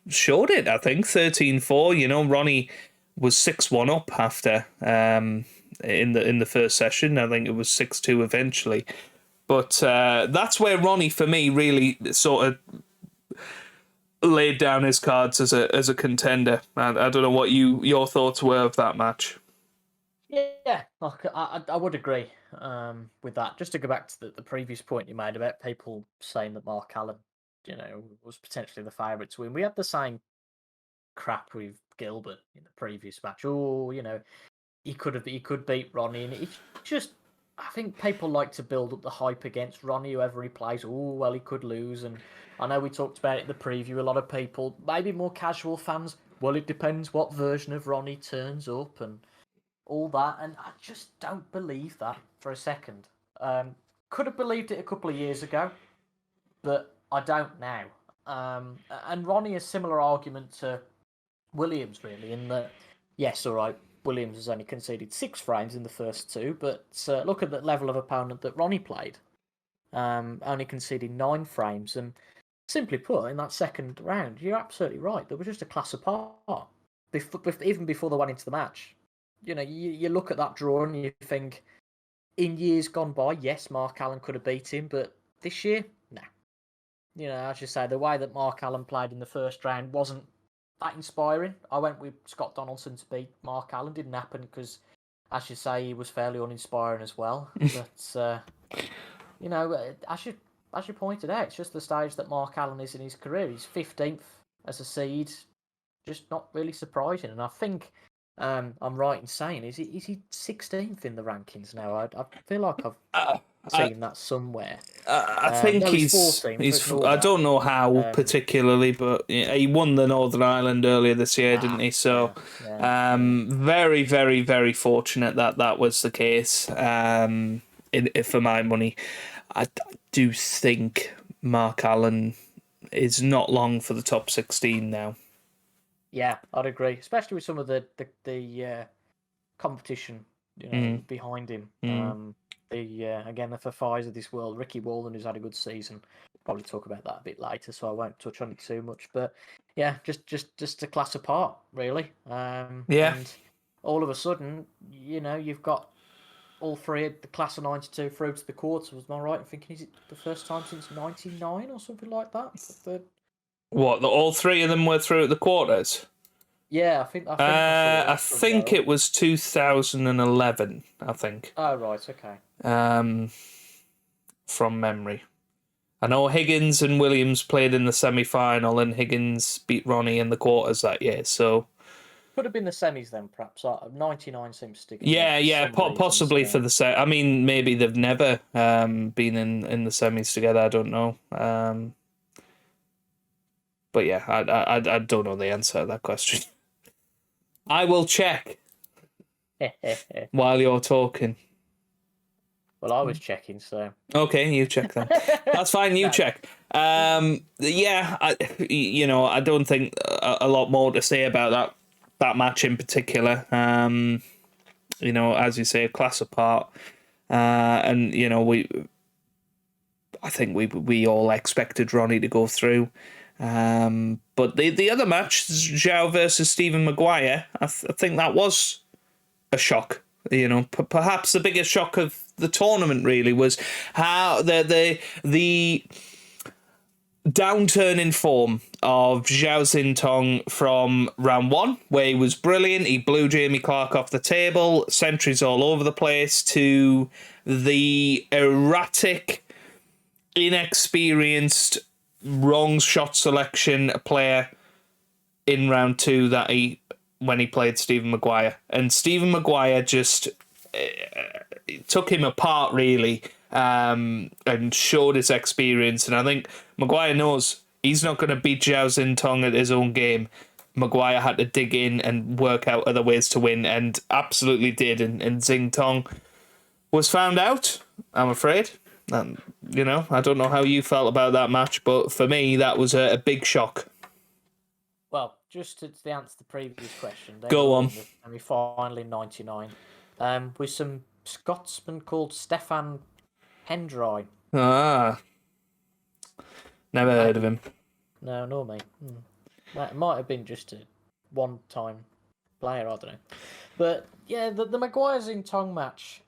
showed it, I think, 13-4. Ronnie was 6-1 up after in the first session. I think it was 6-2 eventually. But that's where Ronnie, for me, really sort of laid down his cards as a contender. I don't know what your thoughts were of that match. Yeah, I would agree with that. Just to go back to the previous point you made about people saying that Mark Allen, was potentially the favourite to win. We had the same crap with Gilbert in the previous match. He could beat Ronnie, and it's just, I think people like to build up the hype against Ronnie, whoever he plays. He could lose, and I know we talked about it in the preview. A lot of people, maybe more casual fans, it depends what version of Ronnie turns up and all that, and I just don't believe that for a second. Could have believed it a couple of years ago, but I don't now. And Ronnie, a similar argument to Williams, really, in that, yes, all right, Williams has only conceded 6 frames in the first 2, but look at the level of opponent that Ronnie played. Only conceding 9 frames, and simply put, in that second round, you're absolutely right. There was just a class apart, even before they went into the match. You look at that draw and you think, in years gone by, yes, Mark Allen could have beat him, but this year, no. As you say, the way that Mark Allen played in the first round wasn't that inspiring. I went with Scott Donaldson to beat Mark Allen. Didn't happen because as you say, he was fairly uninspiring as well. But as you pointed out, it's just the stage that Mark Allen is in his career. He's 15th as a seed, just not really surprising. And I think I'm right in saying, is he 16th in the rankings now? I feel like I've seen that somewhere. I think no, he's 14th. I don't know how particularly, but he won the Northern Ireland earlier this year, didn't he? So, very, very, very fortunate that was the case. For my money, I do think Mark Allen is not long for the top 16 now. Yeah, I'd agree, especially with some of the competition, behind him. Again, the Fafis of this world, Ricky Walden, who's had a good season. Probably talk about that a bit later, so I won't touch on it too much. But yeah, just a class apart, really. And all of a sudden, you've got all three of the class of '92 through to the quarters. Was I right in thinking, is it the first time since '99 or something like that? What? All three of them were through at the quarters. Yeah, I think it was 2011. I think. Oh right, okay. From memory, I know Higgins and Williams played in the semi-final, and Higgins beat Ronnie in the quarters that year. So could have been the semis then, perhaps. 99 seems to. Possibly for the set. I mean, maybe they've never been in the semis together. I don't know. But yeah, I don't know the answer to that question. I will check while you're talking. Well, I was checking, so... Okay, you check then. That's fine, you check. I don't think a lot more to say about that match in particular. As you say, a class apart. I think we all expected Ronnie to go through. But the other match, Zhao versus Stephen Maguire, I think that was a shock. Perhaps the biggest shock of the tournament really was how the downturn in form of Zhao Xintong from round one, where he was brilliant. He blew Jamie Clark off the table, centuries all over the place, to the erratic, inexperienced, wrong shot selection player in round two when he played Stephen Maguire. And Stephen Maguire just took him apart, really, and showed his experience. And I think Maguire knows he's not going to beat Zhao Xintong at his own game. Maguire had to dig in and work out other ways to win, and absolutely did. And Xintong was found out, I'm afraid. And, I don't know how you felt about that match, but for me, that was a big shock. Well, just to answer the previous question. Go on. And we finally in '99, with some Scotsman called Stefan Hendry. Ah, never heard of him. No, nor me. That might have been just a one-time player. I don't know. But yeah, the Maguire Xintong match.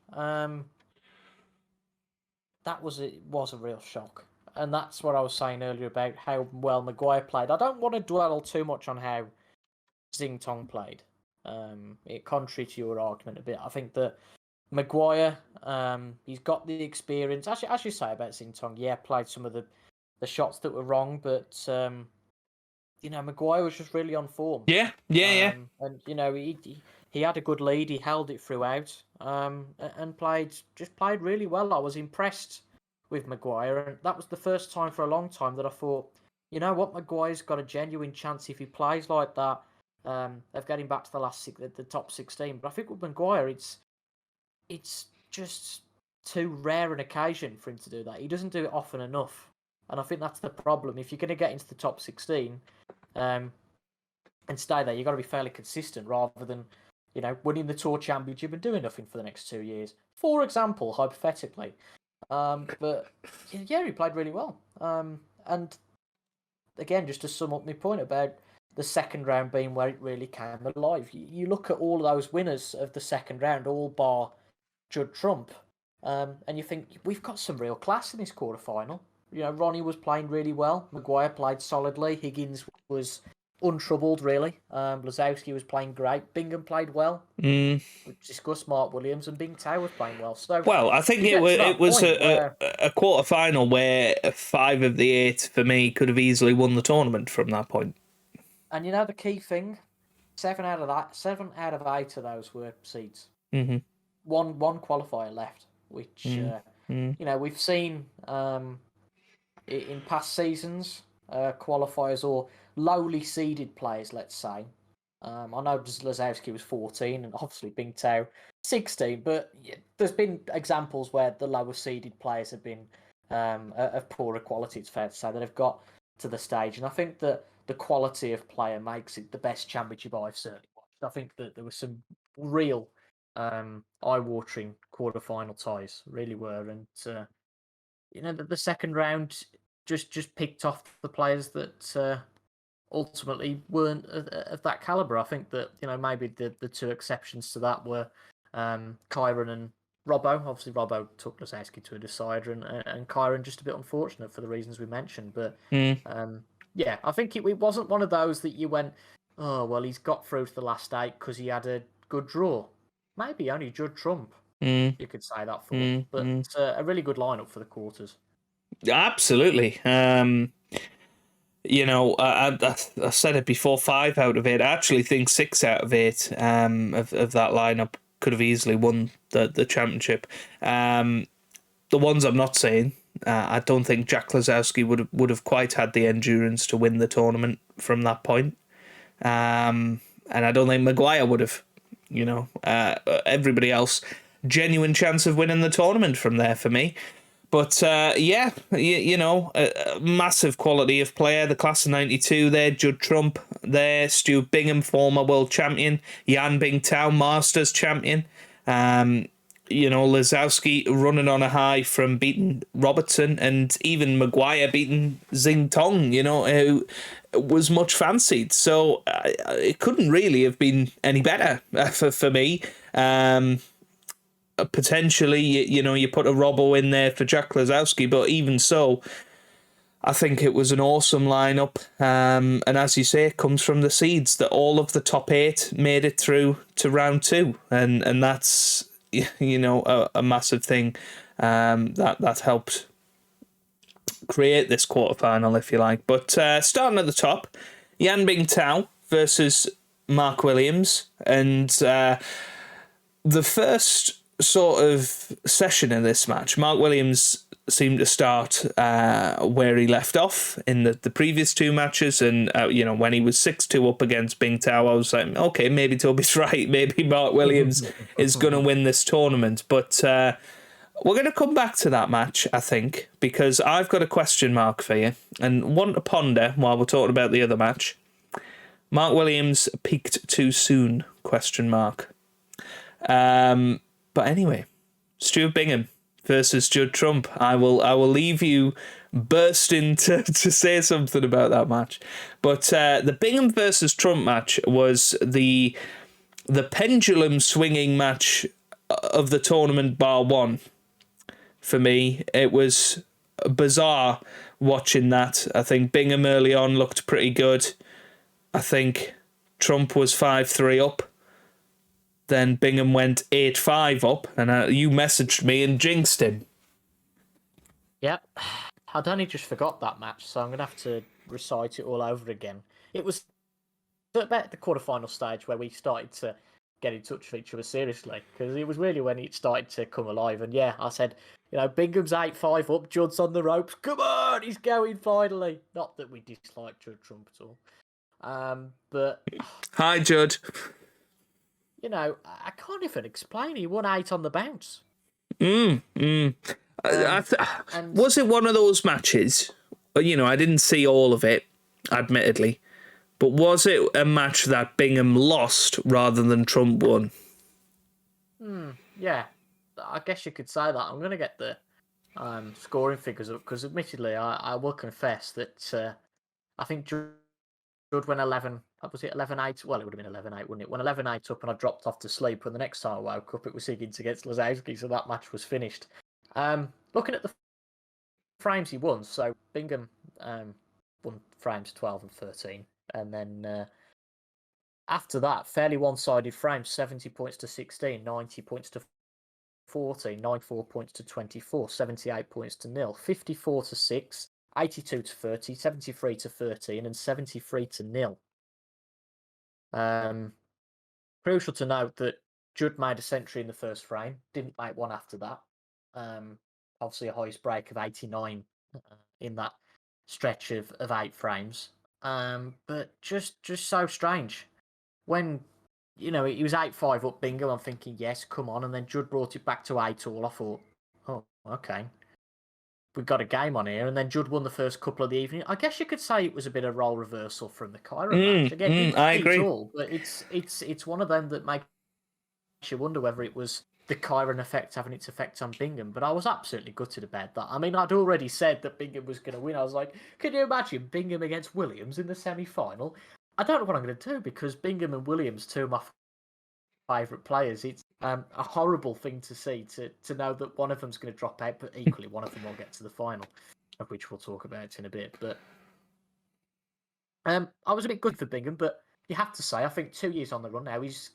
That was a real shock. And that's what I was saying earlier about how well Maguire played. I don't want to dwell too much on how Xintong played. Contrary to your argument a bit, I think that Maguire, he's got the experience. Actually, as you say about Xintong, played some of the shots that were wrong, but Maguire was just really on form. Yeah. And he had a good lead. He held it throughout, and played really well. I was impressed with Maguire, and that was the first time for a long time that I thought, Maguire's got a genuine chance if he plays like that of getting back to the top 16. But I think with Maguire, it's just too rare an occasion for him to do that. He doesn't do it often enough, and I think that's the problem. If you're going to get into the top 16 and stay there, you've got to be fairly consistent rather than winning the Tour Championship and doing nothing for the next 2 years. For example, hypothetically. But yeah, he played really well. And again, just to sum up my point about the second round being where it really came alive. You look at all of those winners of the second round, all bar Judd Trump, and you think we've got some real class in this quarterfinal. Ronnie was playing really well. Maguire played solidly. Higgins was untroubled, really. Lazowski was playing great. Bingham played well. We discussed Mark Williams, and Bing Tao was playing well. So Well, I think you get to that it was point where, a quarter final where 5 of the 8 for me could have easily won the tournament from that point. and you know the key thing, 7 out of 8 of those were seeds. Mm-hmm. One qualifier left, which we've seen in past seasons, qualifiers or lowly seeded players, let's say. I know Lazowski was 14 and obviously Bing Tao 16, but there's been examples where the lower seeded players have been of poorer quality, it's fair to say, that have got to the stage. And I think that the quality of player makes it the best championship I've certainly watched. I think that there was some real eye-watering quarter-final ties, really were. And, the second round just picked off the players that ultimately weren't of that caliber. I think that maybe the two exceptions to that were Kyron and Robbo. Obviously, Robbo took Lazowski to a decider, and Kyron just a bit unfortunate for the reasons we mentioned. But I think it wasn't one of those that you went, oh well, he's got through to the last 8 because he had a good draw. Maybe only Judd Trump, you could say that for, but a really good lineup for the quarters. Absolutely. I said it before, 5 out of 8. I actually think 6 out of 8 of that lineup could have easily won the championship. The ones I'm not saying, I don't think Jack Lazowski would have quite had the endurance to win the tournament from that point. And I don't think Maguire would have. Everybody else, genuine chance of winning the tournament from there for me. But a massive quality of player. The class of 92 there, Judd Trump there, Stu Bingham, former world champion, Yan Bing Tao, Masters champion. Lazowski running on a high from beating Robertson, and even Maguire beating Xing Tong, who was much fancied. So it couldn't really have been any better for me. Potentially, you put a Robbo in there for Jack Lazowski, but even so, I think it was an awesome lineup. And as you say, it comes from the seeds that all of the top 8 made it through to round 2, and that's a massive thing that helped create this quarterfinal, if you like. But starting at the top, Yan Bing Tao versus Mark Williams, and the first sort of session in this match, Mark Williams seemed to start where he left off in the previous 2 matches, and when he was 6-2 up against Bing Tao, I was like, okay, maybe Toby's right, maybe Mark Williams is going to win this tournament. But we're going to come back to that match, I think, because I've got a question mark for you and one to ponder while we're talking about the other match. Mark Williams peaked too soon, question mark. But anyway, Stuart Bingham versus Judd Trump. I will leave you bursting to say something about that match. But the Bingham versus Trump match was the pendulum swinging match of the tournament bar one. For me, it was bizarre watching that. I think Bingham early on looked pretty good. I think Trump was 5-3 up. Then Bingham went 8-5 up, and you messaged me and jinxed him. Yep. I'd only just forgot that match, so I'm going to have to recite it all over again. It was about the quarterfinal stage where we started to get in touch with each other seriously, because it was really when it started to come alive. And yeah, I said, Bingham's 8-5 up, Judd's on the ropes. Come on, he's going finally. Not that we dislike Judd Trump at all. But hi, Judd. I can't even explain. He won 8 on the bounce. Was it one of those matches? I didn't see all of it, admittedly. But was it a match that Bingham lost rather than Trump won? Yeah, I guess you could say that. I'm going to get the scoring figures up, because admittedly, I will confess that I think Judd went 11. Was it 11-8? Well, it would have been 11-8, wouldn't it? When 11-8 up and I dropped off to sleep, and the next time I woke up, it was Higgins against Lazowski, so that match was finished. Looking at the frames he won, so Bingham won frames 12 and 13. And then after that, fairly one-sided frame, 70 points to 16, 90 points to 14, 94 points to 24, 78 points to 0, 54 to 6, 82 to 30, 73 to 13, and 73 to 0. Crucial to note that Judd made a century in the first frame, didn't make one after that. Obviously, a highest break of 89 in that stretch of 8 frames. But just so strange. When, he was 8-5 up bingo, I'm thinking, yes, come on. And then Judd brought it back to 8-all. I thought, oh, okay. We've got a game on here. And then Judd won the first couple of the evening. I guess you could say it was a bit of role reversal from the Kyra match. Again, it was I agree. all, but it's one of them that makes you wonder whether it was the Kyron effect having its effect on Bingham. But I was absolutely gutted about that. I mean, I'd already said that Bingham was going to win. I was like, can you imagine Bingham against Williams in the semi-final? I don't know what I'm going to do because Bingham and Williams, two of my favourite players, it's a horrible thing to see, to know that one of them's going to drop out, but equally one of them will get to the final, of which we'll talk about in a bit. But I was a bit good for Bingham, but you have to say, I think 2 years on the run now, he's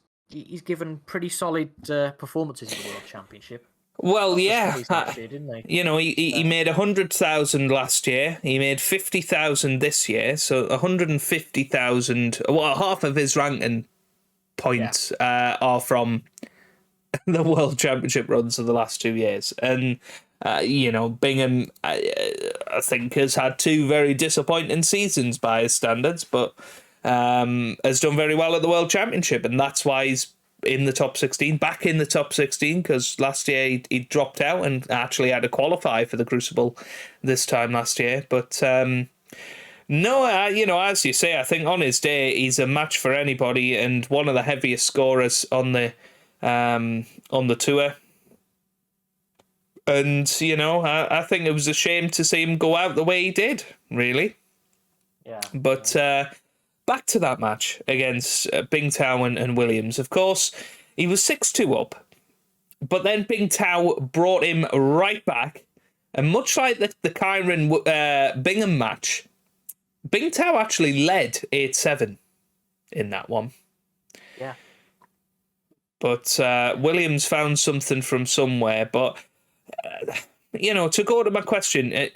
given pretty solid performances in the World Championship. Well, yeah, last year, didn't he? He made 100,000 last year. He made 50,000 this year, so 150,000. Well, half of his ranking points are from the World Championship runs of the last 2 years, and Bingham, I think, has had 2 very disappointing seasons by his standards, but has done very well at the World Championship, and that's why he's in the top 16, back in the top 16, because last year he dropped out and actually had to qualify for the Crucible this time last year. But no, as you say, I think on his day he's a match for anybody and one of the heaviest scorers on the tour. And I think it was a shame to see him go out the way he did, really. Yeah. But back to that match against Bing Tao and Williams. Of course, he was 6-2 up, but then Bing Tao brought him right back. And much like the Kyron Bingham match, Bing Tao actually led 8-7 in that one. Yeah. But Williams found something from somewhere. But, to go to my question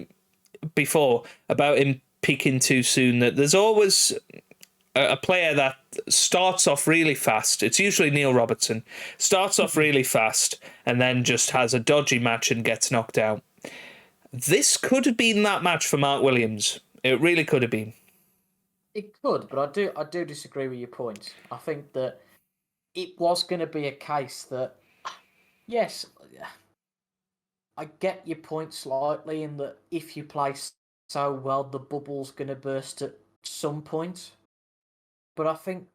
before about him peaking too soon, that there's always a player that starts off really fast. It's usually Neil Robertson. Starts off really fast and then just has a dodgy match and gets knocked out. This could have been that match for Mark Williams. It really could have been. It could, but I do disagree with your point. I think that it was going to be a case that, yes, I get your point slightly in that if you play so well, the bubble's going to burst at some point. But I think,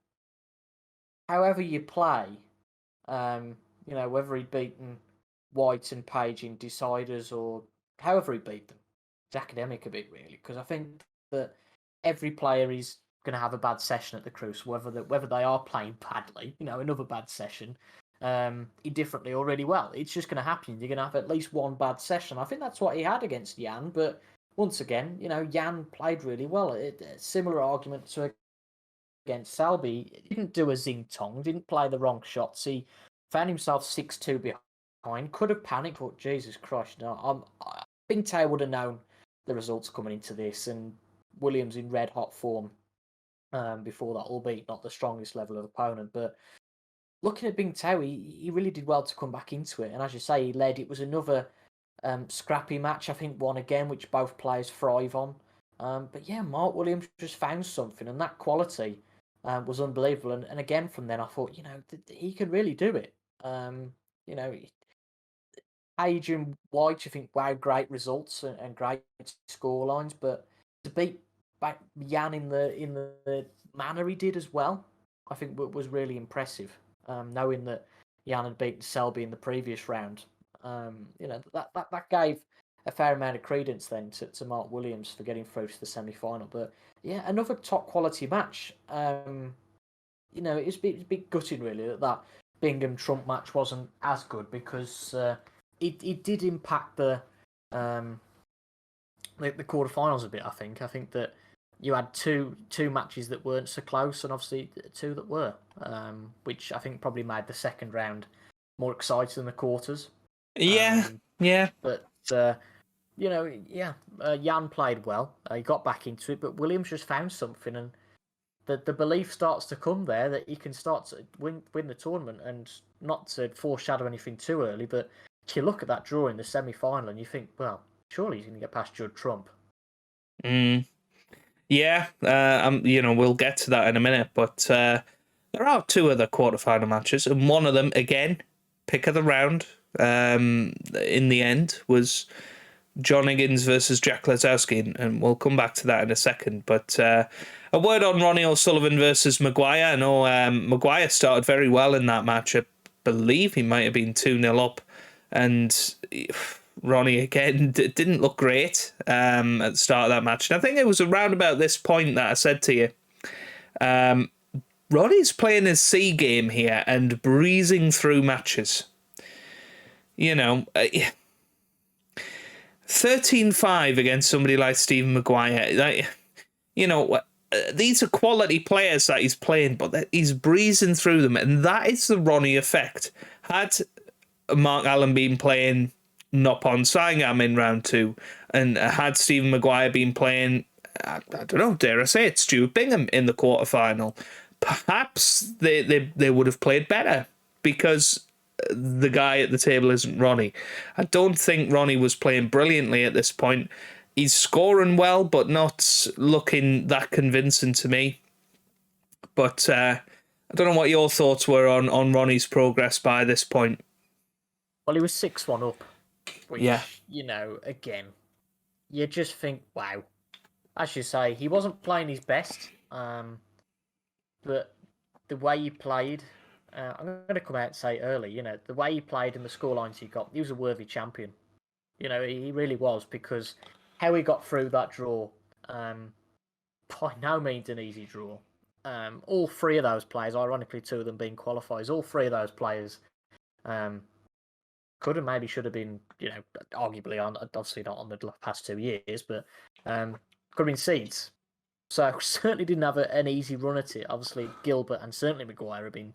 however you play, whether he'd beaten White and Page in deciders or however he beat them, it's academic a bit really, because I think that every player is going to have a bad session at the Cruise, whether they are playing badly, another bad session, indifferently or really well. It's just going to happen. You're going to have at least one bad session. I think that's what he had against Jan, but once again, Jan played really well. Similar argument to against Selby. He didn't do a zing tong, didn't play the wrong shots. He found himself 6-2 behind, could have panicked, but Jesus Christ, no. Bing Tao would have known the results coming into this, and Williams in red hot form before that, albeit not the strongest level of opponent. But looking at Bing Tao, he really did well to come back into it. And as you say, he led. It was another scrappy match, I think, one again, which both players thrive on. But yeah, Mark Williams just found something, and that quality was unbelievable. And again, from then, I thought, he can really do it. Page and White, I think, wow, great results and great score lines, but to beat back Jan in the manner he did as well, I think was really impressive. Knowing that Jan had beaten Selby in the previous round, that gave a fair amount of credence then to Mark Williams for getting through to the semi-final. But yeah, another top quality match. It's a bit gutting really that Bingham Trump match wasn't as good, because it did impact the quarterfinals a bit. I think that you had two matches that weren't so close, and obviously two that were, which I think probably made the second round more exciting than the quarters. Yeah, yeah. But Jan played well. He got back into it, but Williams just found something, and the belief starts to come there that he can start to win the tournament. And not to foreshadow anything too early, but you look at that draw in the semi-final and you think, well, surely he's going to get past Judd Trump. Yeah, we'll get to that in a minute, but there are two other quarterfinal matches, and one of them, again, pick of the round, in the end, was John Higgins versus Jack Lazowski, and we'll come back to that in a second. But a word on Ronnie O'Sullivan versus Maguire. I know Maguire started very well in that match. I believe he might have been 2-0 up, and Ronnie again didn't look great at the start of that match. And I think it was around about this point that I said to you, Ronnie's playing his C game here and breezing through matches. 13-5 against somebody like Stephen Maguire. These are quality players that he's playing, but he's breezing through them, and that is the Ronnie effect. Had Mark Allen been playing Noppon Sangam in round 2, and had Stephen Maguire been playing, I don't know, dare I say it, Stuart Bingham in the quarterfinal, perhaps they would have played better, because the guy at the table isn't Ronnie. I don't think Ronnie was playing brilliantly at this point. He's scoring well, but not looking that convincing to me. But I don't know what your thoughts were on Ronnie's progress by this point. Well, he was 6-1 up. Which, yeah. Again, you just think, wow. As you say, he wasn't playing his best. But the way he played, I'm going to come out and say early, the way he played and the scorelines he got, he was a worthy champion. He really was, because how he got through that draw, by no means an easy draw. All three of those players, ironically, two of them being qualifiers, all three of those players could have maybe should have been, arguably obviously not on the past 2 years, but could have been seeds. So certainly didn't have an easy run at it. Obviously, Gilbert and certainly Maguire have been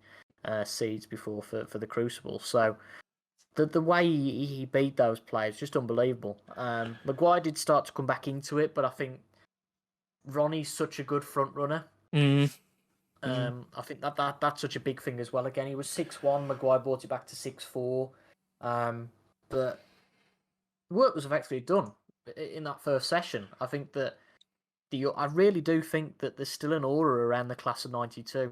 seeds before for the Crucible. So the way he beat those players, just unbelievable. Maguire did start to come back into it, but I think Ronnie's such a good front runner. I think that's such a big thing as well. Again, he was 6-1. Maguire brought it back to 6-4. But work was effectively done in that first session. I think that I really do think that there's still an aura around the class of 92.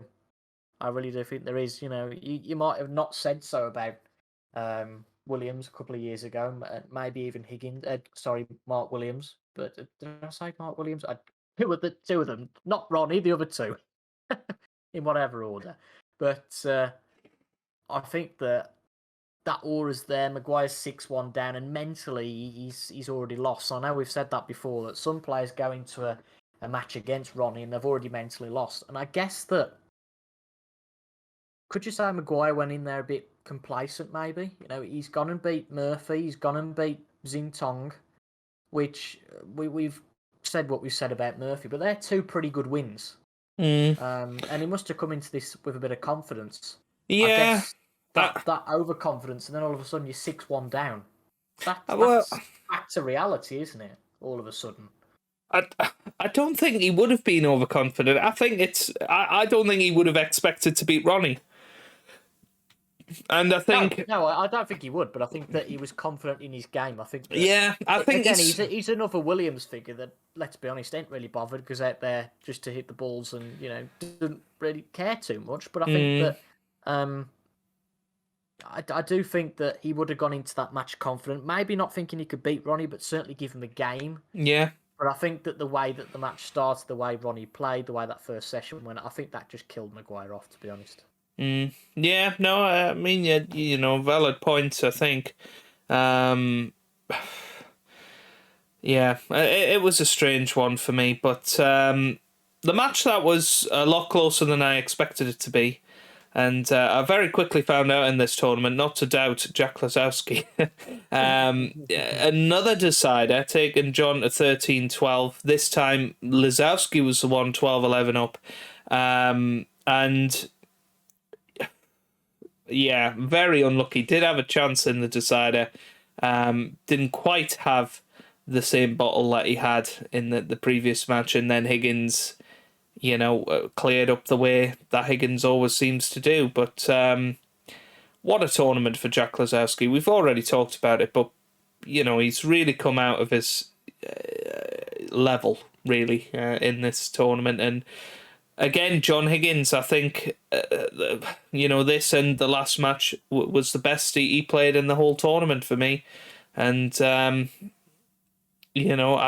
I really do think there is. You might have not said so about Williams a couple of years ago, maybe even Mark Williams. But did I say Mark Williams? Who were the two of them? Not Ronnie, the other two, in whatever order. But I think that aura's there. Maguire's 6-1 down, and mentally he's already lost. I know we've said that before, that some players go into a match against Ronnie and they've already mentally lost. And I guess that, could you say Maguire went in there a bit complacent, maybe? He's gone and beat Murphy, he's gone and beat Xintong, which we've said what we've said about Murphy, but they're two pretty good wins. And he must have come into this with a bit of confidence. Yeah. I guess that overconfidence, and then all of a sudden you're 6-1 down. That's back to reality, isn't it? All of a sudden. I don't think he would have been overconfident. I think I don't think he would have expected to beat Ronnie. And I think no, I don't think he would, but I think that he was confident in his game. I think. I think again, he's another Williams figure that, let's be honest, ain't really bothered, because out there just to hit the balls and doesn't really care too much. But I think that I do think that he would have gone into that match confident, maybe not thinking he could beat Ronnie, but certainly give him a game. Yeah. But I think that the way that the match started, the way Ronnie played, the way that first session went, I think that just killed Maguire off, to be honest. Yeah, no, I mean, valid points, I think. Yeah, it was a strange one for me, but the match that was a lot closer than I expected it to be And I very quickly found out in this tournament not to doubt Jack Lazowski. Another decider, taking John to 13-12. This time, Lazowski was the one 12-11 up. And yeah, very unlucky. Did have a chance in the decider. Didn't quite have the same bottle that he had in the previous match. And then Higgins, cleared up the way that Higgins always seems to do. But what a tournament for Jack Lazowski. We've already talked about it, but, he's really come out of his level, really, in this tournament. And again, John Higgins, I think, this and the last match was the best he played in the whole tournament for me. And, I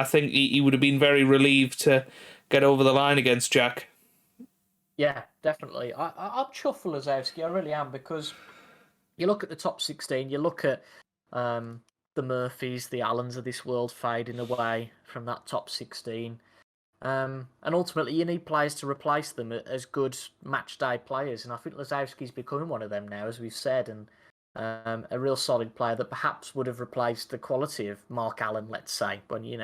think he would have been very relieved to get over the line against Jack. Yeah, definitely. I'll chuff for Lazowski, I really am, because you look at the top 16, you look at the Murphys, the Allens of this world fading away from that top 16. And ultimately, you need players to replace them as good match day players. And I think Lazowski's becoming one of them now, as we've said, and a real solid player that perhaps would have replaced the quality of Mark Allen, let's say, when he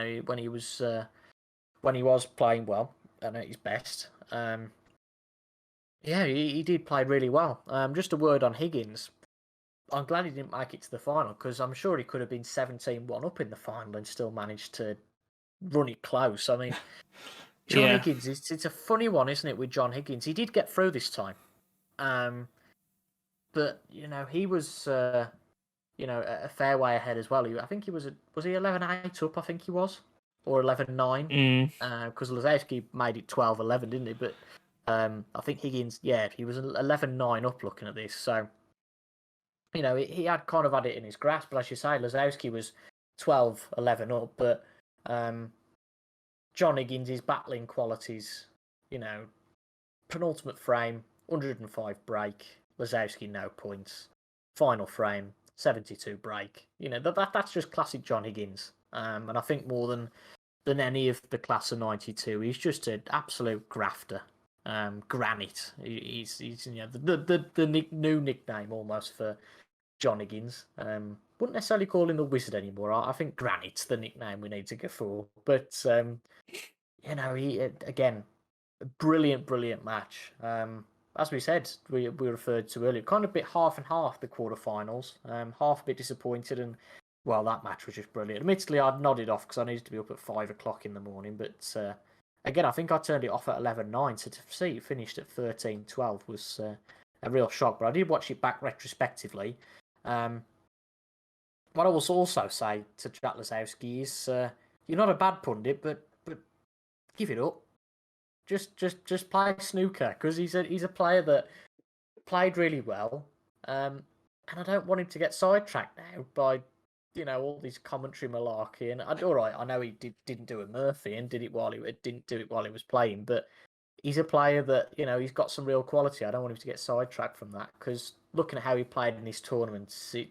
was playing well and at his best. He did play really well. Just a word on Higgins. I'm glad he didn't make it to the final, because I'm sure he could have been 17-1 up in the final and still managed to run it close. I mean, John Higgins, it's a funny one, isn't it, with John Higgins? He did get through this time. But, he was, a fair way ahead as well. I think he was he 11-8 up, I think he was? Or 11-9? Because Lazowski made it 12-11, didn't he? But I think Higgins, he was 11-9 up looking at this. So, he had kind of had it in his grasp. But as you say, Lazowski was 12-11 up. But John Higgins' battling qualities, penultimate frame, 105 break. Lazowski, no points. Final frame, 72 break. That's just classic John Higgins. And I think more than any of the class of 92, he's just an absolute grafter. Granite. He's the new nickname almost for John Higgins. Wouldn't necessarily call him the Wizard anymore. I think Granite's the nickname we need to go for. But he again, a brilliant match. As we said, we referred to earlier, kind of a bit half and half the quarterfinals. Half a bit disappointed, and well, that match was just brilliant. Admittedly, I'd nodded off because I needed to be up at 5 o'clock in the morning. But again, I think I turned it off at 11:09, so to see it finished at 13:12 was a real shock. But I did watch it back retrospectively. What I will also say to Jack Lazowski is, you're not a bad pundit, but give it up. Just play snooker, because he's a player that played really well, and I don't want him to get sidetracked now by all these commentary malarkey. And all right, I know he didn't do a Murphy and didn't do it while he was playing, but he's a player that he's got some real quality. I don't want him to get sidetracked from that, because looking at how he played in this tournament, it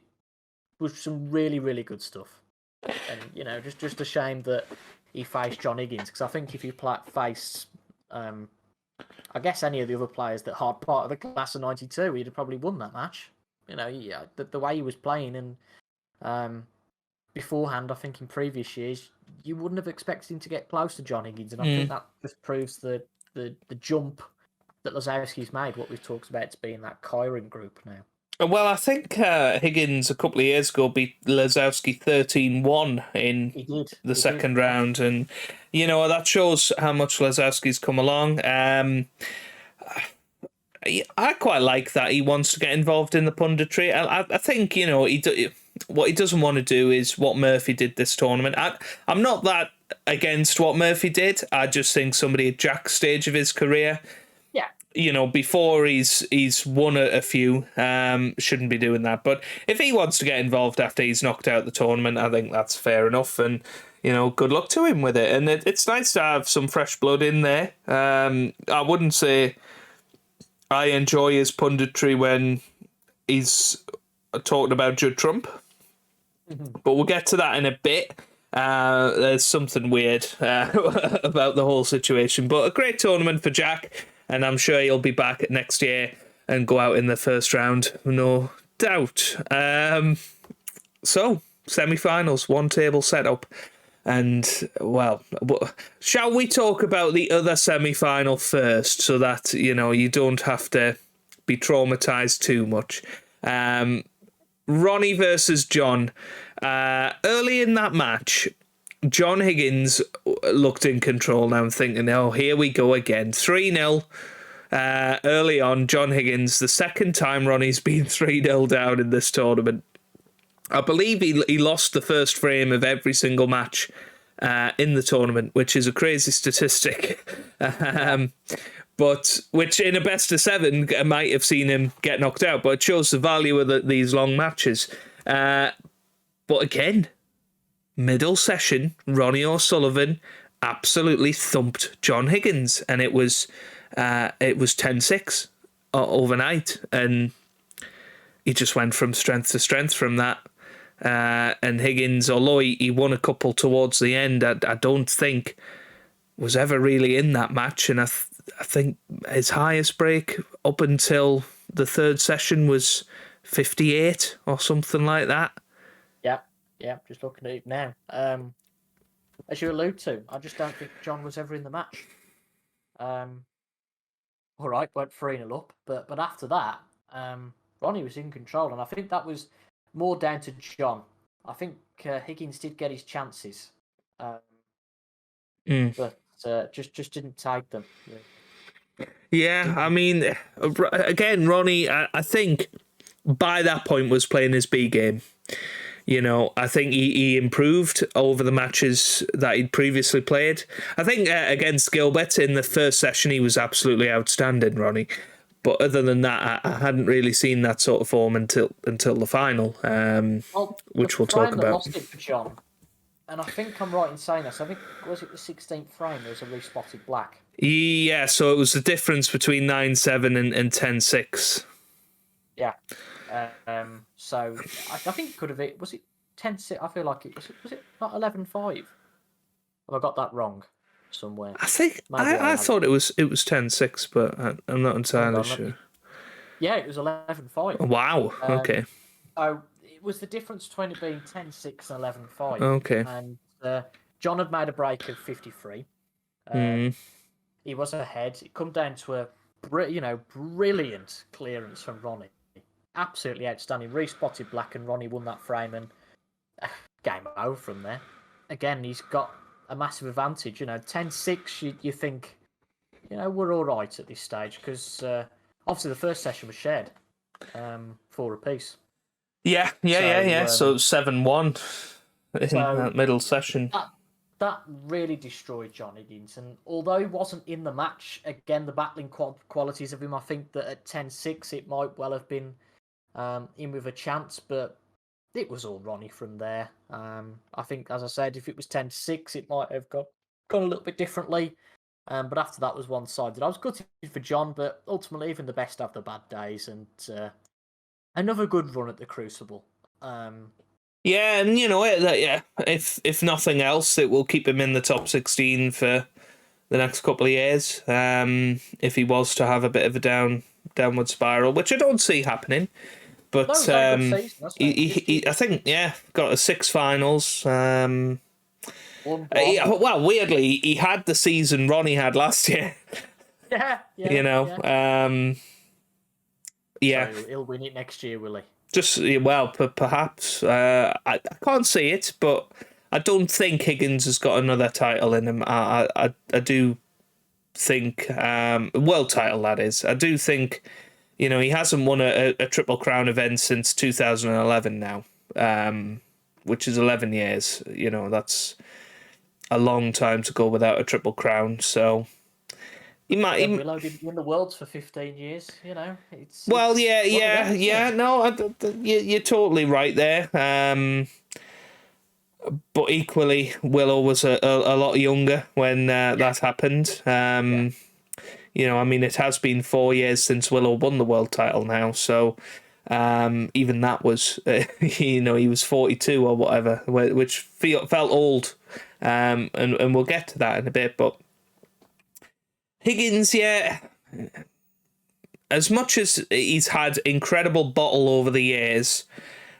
was some really, really good stuff. And just a shame that he faced John Higgins, because I think if he faced I guess any of the other players that are part of the class of 92, he'd have probably won that match. The way he was playing, and beforehand, I think in previous years, you wouldn't have expected him to get close to John Higgins, and I think that just proves the jump that Lazowski's made, what we've talked about to being that Kyron group now. Well, I think Higgins a couple of years ago beat Lazowski 13-1 in the second round, and that shows how much Lazowski's come along. I quite like that he wants to get involved in the punditry. I think what he doesn't want to do is what Murphy did this tournament. I'm not that against what Murphy did. I just think somebody at Jack's stage of his career, before he's won a few, shouldn't be doing that. But if he wants to get involved after he's knocked out the tournament, I think that's fair enough. And, good luck to him with it. And it's nice to have some fresh blood in there. I wouldn't say I enjoy his punditry when he's talking about Judd Trump. But we'll get to that in a bit. There's something weird about the whole situation. But a great tournament for Jack. And I'm sure he'll be back next year and go out in the first round, no doubt. So, semi-finals, one table setup. And, well, shall we talk about the other semi-final first so that, you don't have to be traumatised too much? Ronnie versus John. Early in that match, John Higgins looked in control. Now I'm thinking, oh, here we go again. 3-0 early on. John Higgins, the second time Ronnie's been 3-0 down in this tournament. I believe he lost the first frame of every single match in the tournament, which is a crazy statistic. But which in a best of 7 might have seen him get knocked out, but it shows the value of these long matches. But again, middle session, Ronnie O'Sullivan absolutely thumped John Higgins, and it was 10-6 overnight, and he just went from strength to strength from that. And Higgins, although he won a couple towards the end, I don't think was ever really in that match, and I think his highest break up until the third session was 58 or something like that. Yeah, just looking at it now. As you allude to, I just don't think John was ever in the match. All right, went 3-0 up, but after that, Ronnie was in control, and I think that was more down to John. I think Higgins did get his chances, but just didn't take them. Yeah, I mean, again, Ronnie, I think by that point was playing his B game. I think he improved over the matches that he'd previously played. I think against Gilbert in the first session, he was absolutely outstanding, Ronnie. But other than that, I hadn't really seen that sort of form until the final, which we'll talk about. Lost it for John, and I think I'm right in saying this. I think was it the 16th frame? There was a respotted black. Yeah, so it was the difference between 9-7 and 10-6. Yeah. So I think it could have been. Was it 10-6? I feel like it was it not 11-5? Have I got that wrong somewhere? I think I thought it was 10-6, but I'm not entirely sure. Yeah, it was 11-5. Wow. Okay. So it was the difference between it being 10-6 and 11-5. Okay. And John had made a break of 53. He was ahead. It come down to a brilliant clearance from Ronnie. Absolutely outstanding. Respotted black, and Ronnie won that frame, and game over from there. Again, he's got a massive advantage. 10-6, you think, we're all right at this stage, because obviously the first session was shared, 4 apiece. Yeah. So 7-1 in that middle session. That really destroyed John Higgins, and although he wasn't in the match, again, the battling qualities of him, I think that at 10-6 it might well have been in with a chance, but it was all Ronnie from there. I think, as I said, if it was 10-6, it might have gone a little bit differently. But after that was one-sided. I was gutted for John, but ultimately, even the best have the bad days, and another good run at the Crucible. Yeah, and if nothing else, it will keep him in the top 16 for the next couple of years. If he was to have a bit of a downward spiral, which I don't see happening. But he I think, got a 6 finals. Well, weirdly, he had the season Ronnie had last year. Yeah. So he'll win it next year, will he? Perhaps. I can't see it, but I don't think Higgins has got another title in him. I do think, world title that is. I do think, he hasn't won a Triple Crown event since 2011 now, which is 11 years. That's a long time to go without a Triple Crown. So he might. Willow didn't win the Worlds for 15 years. No, you're totally right there. But equally, Willow was a lot younger when that happened. It has been 4 years since Willow won the world title now, so even that was, he was 42 or whatever, which felt old, and we'll get to that in a bit. But Higgins, as much as he's had incredible bottle over the years,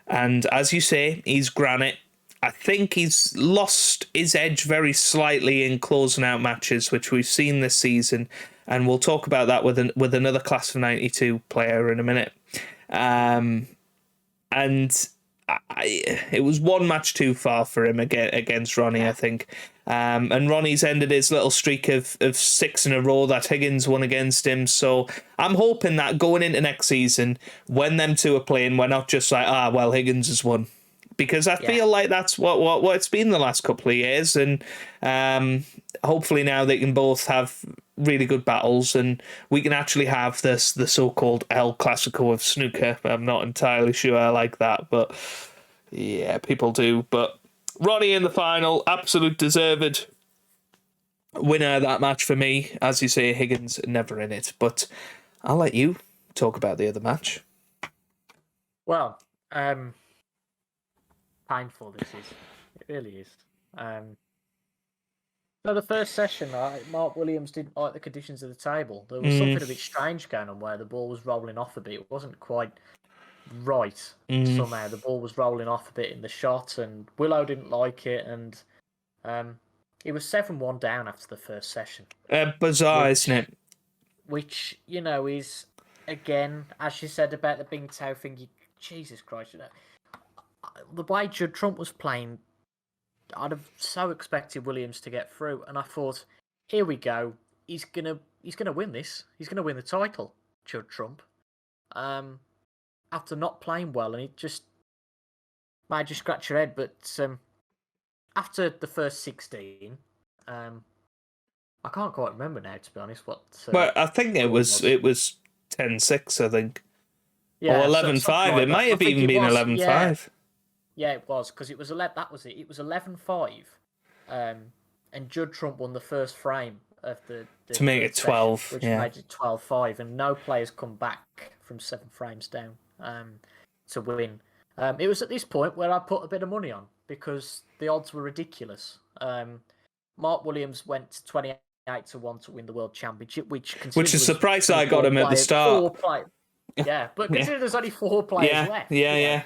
and as you say, he's granite, I think he's lost his edge very slightly in closing out matches, which we've seen this season, and we'll talk about that with another class of '92 player in a minute. And it was one match too far for him against Ronnie, I think. And Ronnie's ended his little streak of 6 in a row that Higgins won against him. So I'm hoping that going into next season, when them two are playing, we're not just like, well, Higgins has won. Because I feel like that's what it's been the last couple of years. And hopefully now they can both have really good battles and we can actually have the so-called El Clasico of snooker. I'm not entirely sure I like that, but yeah, people do. But Ronnie in the final, absolute deserved winner of that match for me. As you say, Higgins never in it. But I'll let you talk about the other match. Well, painful this is. It really is. So the first session, Mark Williams didn't like the conditions of the table. There was something a bit strange going on where the ball was rolling off a bit. It wasn't quite right somehow. The ball was rolling off a bit in the shot, and Willow didn't like it, and it was 7-1 down after the first session. Bizarre, isn't it? Which, is, again, as you said about the Bing Tao thing, Jesus Christ, the way Judd Trump was playing, I'd have so expected Williams to get through, and I thought, here we go. He's gonna win this. He's gonna win the title, Judd Trump. After not playing well, and it just made you scratch your head. But after the first 16, I can't quite remember now, to be honest. Well, I think it was 10-6, I think, or 11-5. Like it might have even been 11-5. Yeah, it was, because it was 11. That was it. It was 11-5, and Judd Trump won the first frame of the to make it 12, session, which made it 12-5, and no players come back from 7 frames down to win. It was at this point where I put a bit of money on because the odds were ridiculous. Mark Williams went to 28-1 to win the World Championship, which is the price I got him at the start. Yeah, but consider there's only 4 players left. Yeah.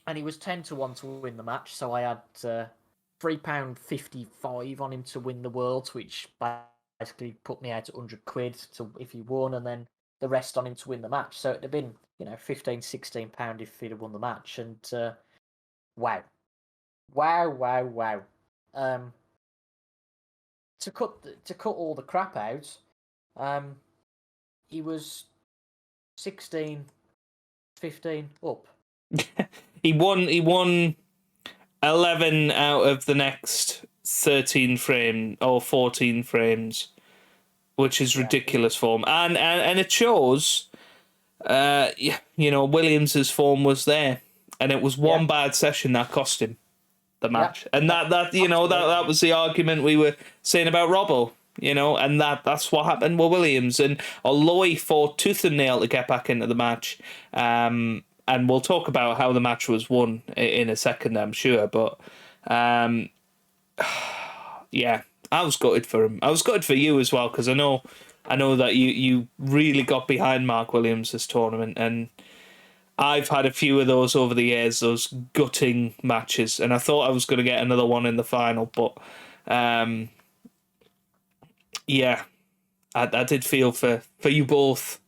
And he was 10-1 to win the match, so I had £3.55 on him to win the Worlds, which basically put me out at £100 if he won, and then the rest on him to win the match. So it'd have been, £15-16 if he'd have won the match. And wow. To cut all the crap out, he was 16-15 up. He won 11 out of the next 13 frame or 14 frames, which is ridiculous form. And it shows, Williams's form was there, and it was one bad session that cost him the match. And that was the argument we were saying about Robbo, and that's what happened with Williams. And although he fought tooth and nail to get back into the match, and we'll talk about how the match was won in a second, I'm sure. But, yeah, I was gutted for him. I was gutted for you as well, because I know that you really got behind Mark Williams this tournament. And I've had a few of those over the years, those gutting matches. And I thought I was going to get another one in the final. But, yeah, I did feel for you both.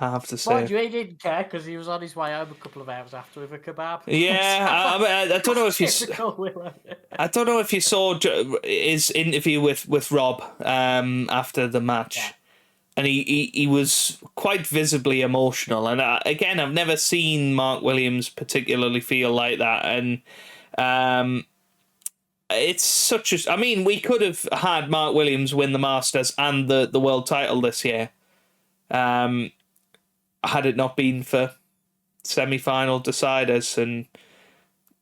I have to say. Mind you, he didn't care because he was on his way home a couple of hours after with a kebab. Yeah, I don't know if you. I don't know if you saw his interview with Rob after the match, and he was quite visibly emotional. And again, I've never seen Mark Williams particularly feel like that, and it's such a. I mean, we could have had Mark Williams win the Masters and the world title this year. Had it not been for semi-final deciders. And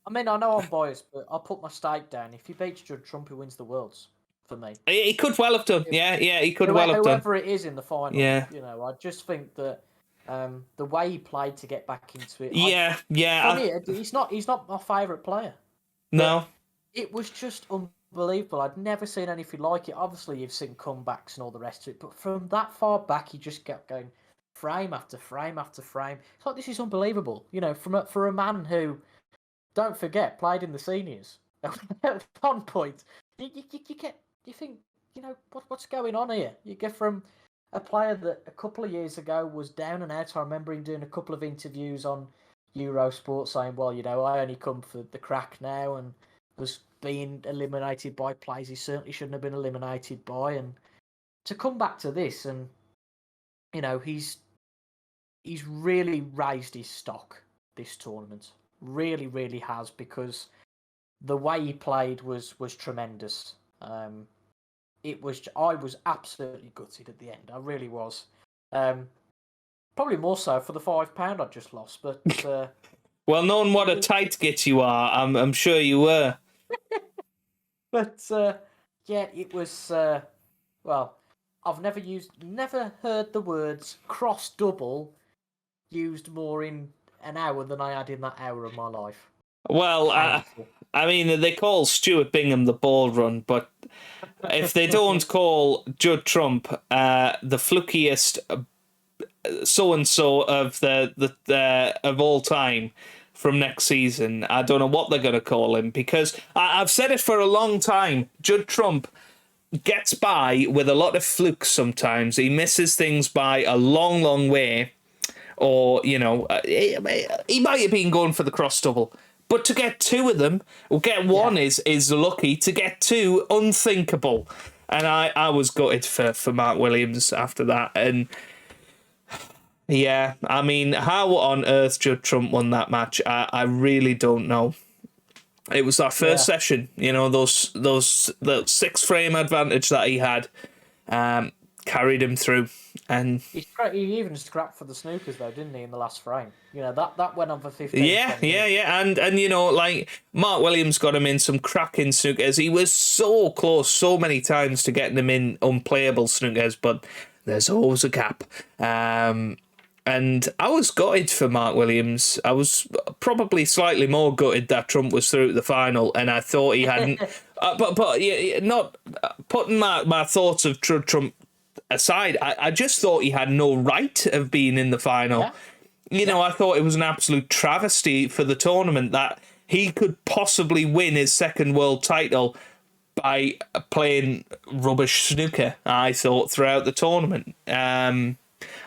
I mean, I know I'm biased, but I'll put my stake down. If he beats Judd Trump, he wins the Worlds for me. He could well have done. Yeah, he could well have done. Whoever it is in the final. Yeah. I just think that the way he played to get back into it. Yeah. For me, he's not my favourite player. No. It was just unbelievable. I'd never seen anything like it. Obviously, you've seen comebacks and all the rest of it, but from that far back, he just kept going frame after frame after frame. It's like, this is unbelievable. You know, for a man who, don't forget, played in the seniors at one point. You think, you know, what's going on here? You get from a player that a couple of years ago was down and out. I remember him doing a couple of interviews on Eurosport saying, well, you know, I only come for the crack now, and was being eliminated by plays he certainly shouldn't have been eliminated by. And to come back to this, and, you know, he's really raised his stock this tournament. Really, really has, because the way he played was tremendous. I was absolutely gutted at the end. I really was. Probably more so for the £5 I just lost, but well, knowing what a tight git you are, I'm sure you were. But yeah, it was. Well, I've never heard the words cross double used more in an hour than I had in that hour of my life. Well, I mean, they call Stuart Bingham the ball run, but if they don't call Judd Trump the flukiest so and so of of all time from next season, I don't know what they're going to call him, because I've said it for a long time. Judd Trump gets by with a lot of flukes sometimes. He misses things by a long, long way, or, you know, he might have been going for the cross double. But to get two of them, or get one is lucky. To get two, unthinkable. And I was gutted for Mark Williams after that. And yeah, I mean, how on earth Judd Trump won that match, I really don't know. It was that first session, you know, the 6-frame advantage that he had carried him through. And he even scrapped for the snookers though, didn't he, in the last frame? You know, that went on for 15. Yeah. And you know, like, Mark Williams got him in some cracking snookers. He was so close so many times to getting him in unplayable snookers, but there's always a gap. And I was gutted for Mark Williams. I was probably slightly more gutted that Trump was through to the final, and I thought he hadn't. But not putting my thoughts of Trump aside, I just thought he had no right of being in the final. Yeah. You know, I thought it was an absolute travesty for the tournament that he could possibly win his second world title by playing rubbish snooker, I thought, throughout the tournament.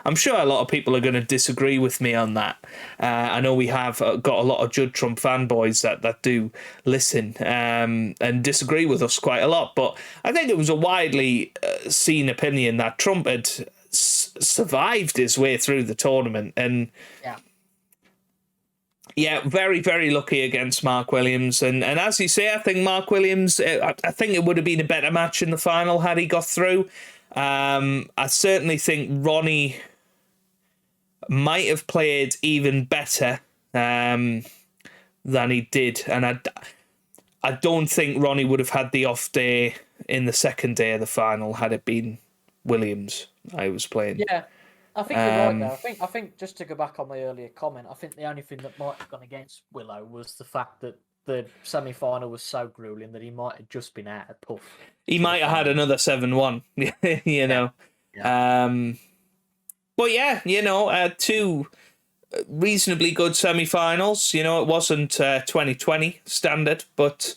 I'm sure a lot of people are going to disagree with me on that. I know we have got a lot of Judd Trump fanboys that do listen and disagree with us quite a lot. But I think it was a widely seen opinion that Trump had survived his way through the tournament. And yeah, very, very lucky against Mark Williams. And as you say, I think Mark Williams, I think it would have been a better match in the final had he got through. I certainly think Ronnie might have played even better than he did, and I don't think Ronnie would have had the off day in the second day of the final had it been Williams I was playing. Yeah, I think you're right there. I think just to go back on my earlier comment, I think the only thing that might have gone against Willow was the fact that the semi-final was so grueling that he might have just been out of puff. He might have had another 7-1, you know. Yeah. But yeah, you know, two reasonably good semi-finals. You know, it wasn't 2020 standard, but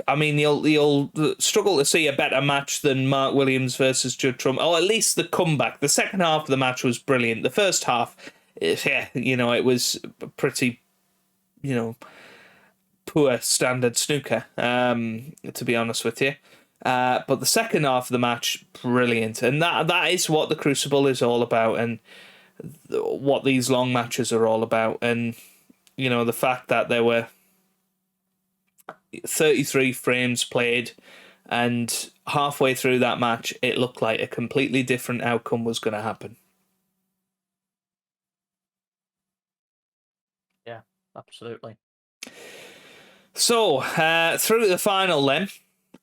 I mean, you'll struggle to see a better match than Mark Williams versus Judd Trump, or at least the comeback. The second half of the match was brilliant. The first half, you know, it was pretty, you know, poor standard snooker, to be honest with you. But the second half of the match, brilliant. And that is what the Crucible is all about, and what these long matches are all about. And, you know, the fact that there were 33 frames played, and halfway through that match, it looked like a completely different outcome was going to happen. Yeah, absolutely. So, through the final then,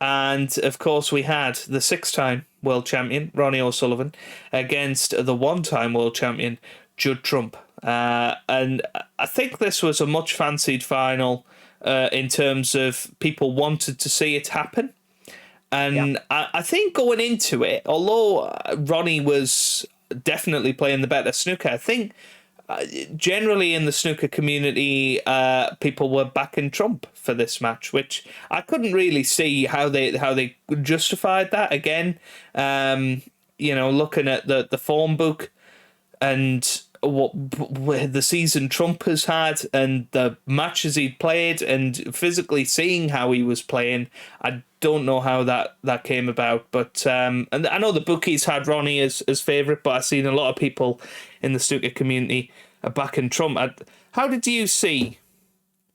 and of course we had the 6-time world champion, Ronnie O'Sullivan, against the 1-time world champion, Judd Trump. And I think this was a much fancied final in terms of people wanted to see it happen. And I think going into it, although Ronnie was definitely playing the better snooker, I think generally in the snooker community, people were backing Trump for this match, which I couldn't really see how they justified that. Again, looking at the form book and what the season Trump has had and the matches he'd played and physically seeing how he was playing, I don't know how that came about. But and I know the bookies had Ronnie as favourite, but I've seen a lot of people in the snooker community are backing Trump. How did you see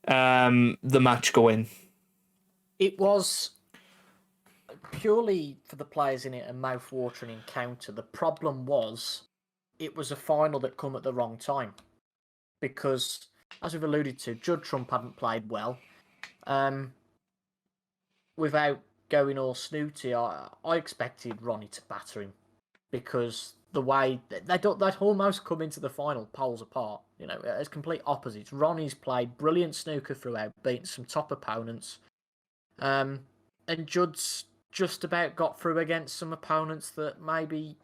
the match going? It was purely for the players in it a mouth-watering encounter. The problem was it was a final that come at the wrong time because, as we've alluded to, Judd Trump hadn't played well. Without going all snooty, I expected Ronnie to batter him because the way they'd almost come into the final poles apart, as complete opposites. Ronnie's played brilliant snooker throughout, beating some top opponents, and Judd's just about got through against some opponents that maybe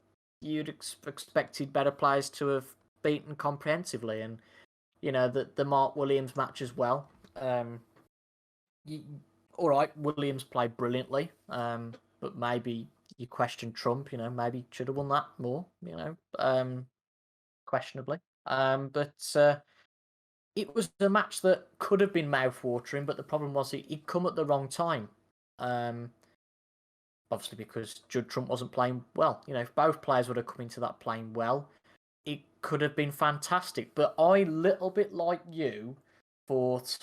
you'd expected better players to have beaten comprehensively, and the Mark Williams match as well. All right, Williams played brilliantly, but maybe you question Trump. Maybe should have won that more. Questionably. But it was a match that could have been mouth-watering, but the problem was he'd come at the wrong time. Obviously, because Judd Trump wasn't playing well. If both players would have come into that playing well, it could have been fantastic. But I, little bit like you, thought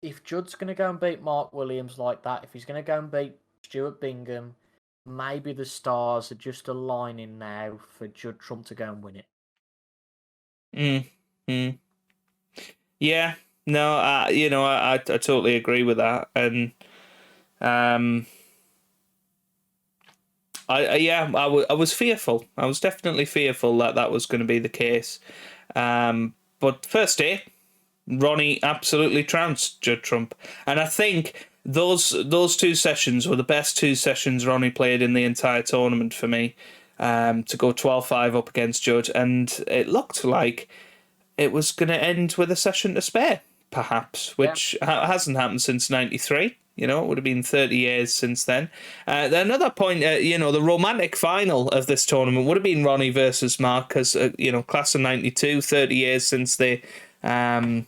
if Judd's going to go and beat Mark Williams like that, if he's going to go and beat Stuart Bingham, maybe the stars are just aligning now for Judd Trump to go and win it. Yeah, no, I totally agree with that, and I was fearful. I was definitely fearful that was going to be the case. But first day, Ronnie absolutely trounced Judd Trump, and I think those two sessions were the best two sessions Ronnie played in the entire tournament for me. To go 12-5 up against Judd, and it looked like it was going to end with a session to spare, perhaps, which hasn't happened since '93. It would have been 30 years since then. Another point, the romantic final of this tournament would have been Ronnie versus Mark, because, class of '92, 30 years since they, had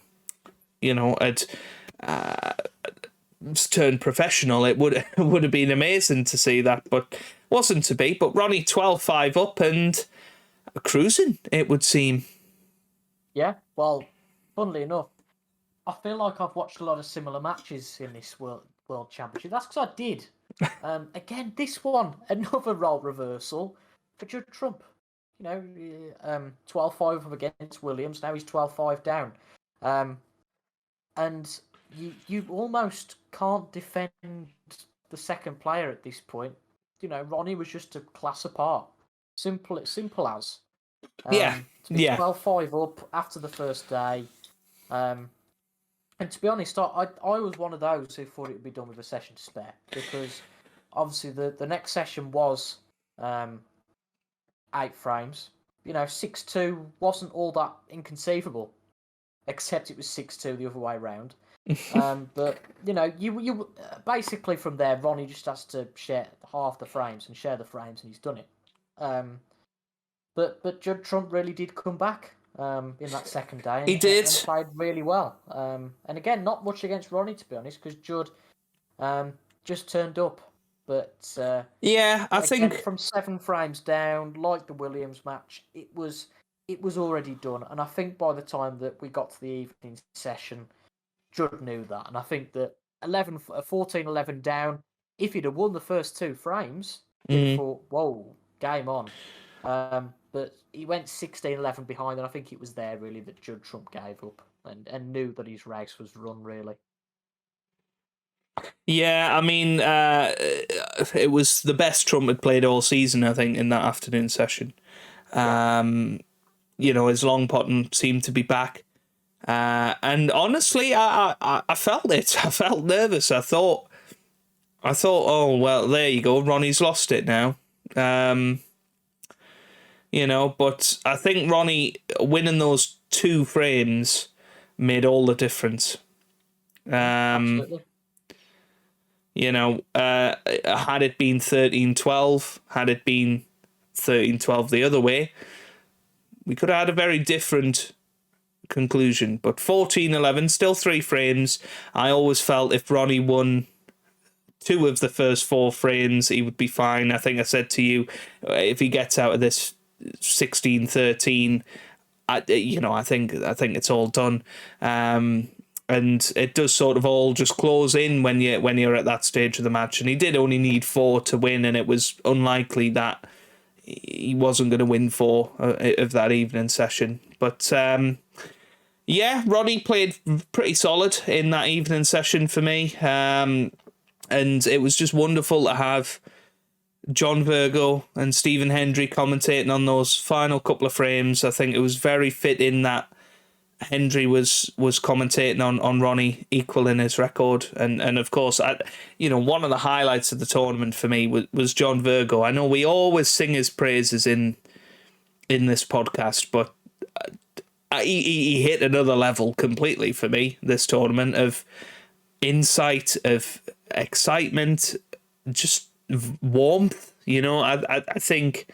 turned professional. It would have been amazing to see that, but wasn't to be. But Ronnie 12-5 up and cruising, it would seem. Yeah, well, funnily enough, I feel like I've watched a lot of similar matches in this World Championship. That's because I did. Again, this one, another role reversal for Judd Trump. 12-5 up against Williams. Now he's 12-5 down. And you almost can't defend the second player at this point. Ronnie was just a class apart. Simple as. To be 12-5 up after the first day. And to be honest, I was one of those who thought it would be done with a session to spare, because obviously the next session was 8 frames. 6-2 wasn't all that inconceivable, except it was 6-2 the other way around. But you basically from there, Ronnie just has to share half the frames and share the frames, and he's done it. But Judd Trump really did come back in that second day. He did. And played really well. And again, not much against Ronnie, to be honest, because Judd just turned up. But I think from 7 frames down, like the Williams match, it was already done. And I think by the time that we got to the evening session, Judd knew that. And I think that 14-11 down, if he'd have won the first 2 frames, he'd thought, whoa, game on. But he went 16-11 behind, and I think it was there, really, that Judd Trump gave up and knew that his race was run, really. Yeah, I mean, it was the best Trump had played all season, I think, in that afternoon session. His long potting seemed to be back. And honestly, I felt it. I felt nervous. I thought, oh well, there you go. Ronnie's lost it now. But I think Ronnie winning those 2 frames made all the difference. Absolutely. Had it been 13-12, had it been 13-12 the other way, we could have had a very different conclusion. But 14-11, still 3 frames. I always felt if Ronnie won 2 of the first 4 frames, he would be fine. I think I said to you, if he gets out of this 16-13, I think it's all done. And it does sort of all just close in when you're at that stage of the match. And he did only need 4 to win, and it was unlikely that he wasn't going to win 4 of that evening session. But Ronnie played pretty solid in that evening session for me. And it was just wonderful to have John Virgo and Stephen Hendry commentating on those final couple of frames. I think it was very fitting that Hendry was commentating on Ronnie equaling his record, and of course, one of the highlights of the tournament for me was John Virgo. I know we always sing his praises in this podcast, but he hit another level completely for me this tournament of insight, of excitement, just warmth. I think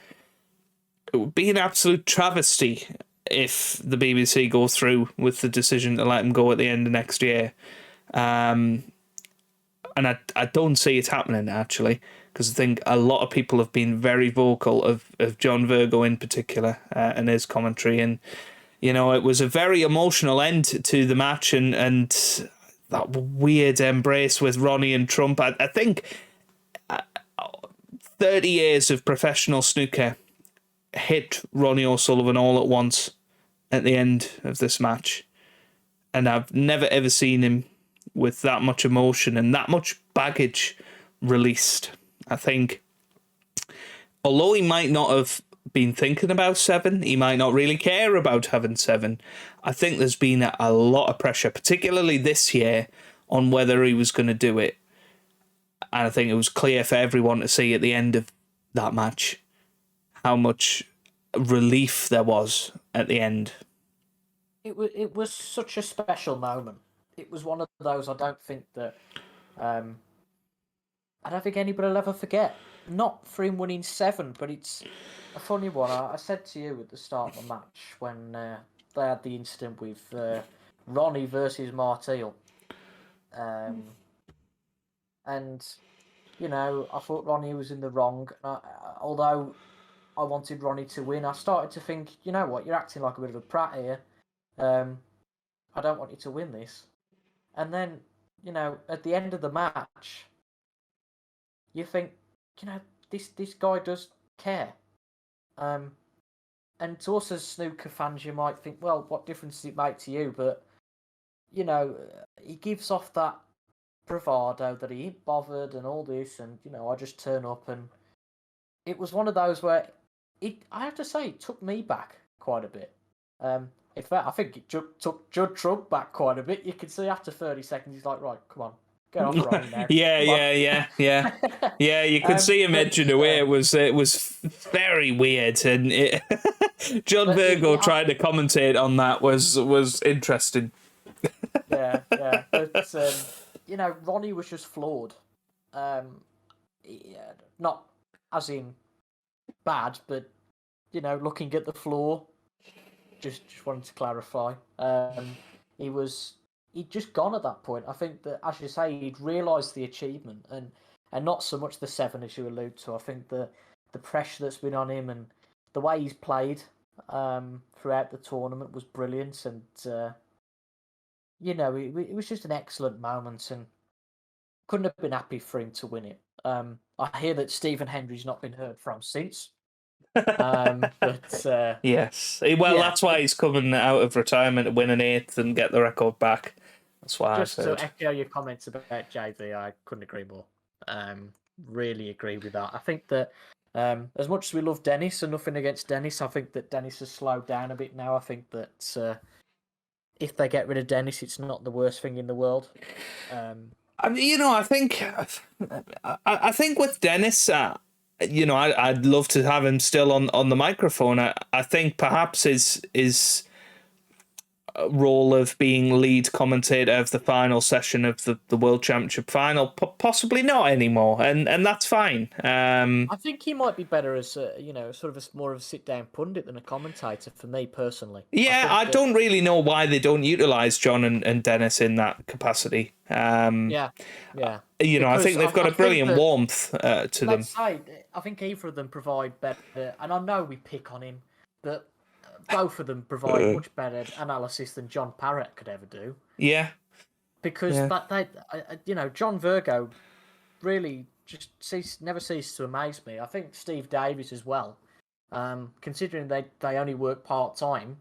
it would be an absolute travesty if the BBC go through with the decision to let him go at the end of next year. And I don't see it happening, actually, because I think a lot of people have been very vocal of John Virgo in particular and his commentary. And, it was a very emotional end to the match, and that weird embrace with Ronnie and Trump. I think 30 years of professional snooker hit Ronnie O'Sullivan all at once at the end of this match. And I've never ever seen him with that much emotion and that much baggage released. I think, although he might not have been thinking about 7, he might not really care about having 7, I think there's been a lot of pressure, particularly this year, on whether he was going to do it. And I think it was clear for everyone to see at the end of that match how much relief there was at the end. It was such a special moment. It was one of those I don't think anybody will ever forget. Not for him winning 7, but it's a funny one. I said to you at the start of the match when they had the incident with Ronnie versus Martial. And I thought Ronnie was in the wrong. Although I wanted Ronnie to win, I started to think, you know what, you're acting like a bit of a prat here. I don't want you to win this. And then, at the end of the match, you think, this guy does care. And to us as snooker fans, you might think, well, what difference does it make to you? But, he gives off that bravado that he ain't bothered and all this, and, I just turn up. And it was one of those where I have to say, it took me back quite a bit. In fact, I think it took Judd Trump back quite a bit. You can see after 30 seconds, he's like, right, come on, get off Ronnie now. Yeah. Yeah, you could see him edging away. It was very weird. And John Virgo trying to commentate on that was interesting. Yeah. But, Ronnie was just flawed. Not as in bad, but, looking at the floor, just wanted to clarify. He'd just gone at that point. I think that, as you say, he'd realised the achievement and not so much the 7 as you allude to. I think the pressure that's been on him and the way he's played throughout the tournament was brilliant. And it was just an excellent moment, and couldn't have been happy for him to win it. I hear that Stephen Hendry's not been heard from since. Yes. Well, that's why he's coming out of retirement to win an 8th and get the record back. That's why Just to echo your comments about JV, I couldn't agree more. Really agree with that. I think that as much as we love Dennis, and nothing against Dennis, I think that Dennis has slowed down a bit now. I think that if they get rid of Dennis, it's not the worst thing in the world. I mean, I think with Dennis, I'd love to have him still on the microphone. I think perhaps his role of being lead commentator of the final session of the World Championship final, possibly not anymore, and that's fine. I think he might be better as sort of more of a sit down pundit than a commentator. For me personally, Yeah, I don't really know why they don't utilize John and Dennis in that capacity. Yeah. I Because think they've got a brilliant warmth to them. Let's say, I think either of them provide better, and I know we pick on him, but both of them provide much better analysis than John Parrott could ever do. Yeah. Because John Virgo really just never ceases to amaze me. I think Steve Davies as well, considering they only work part time,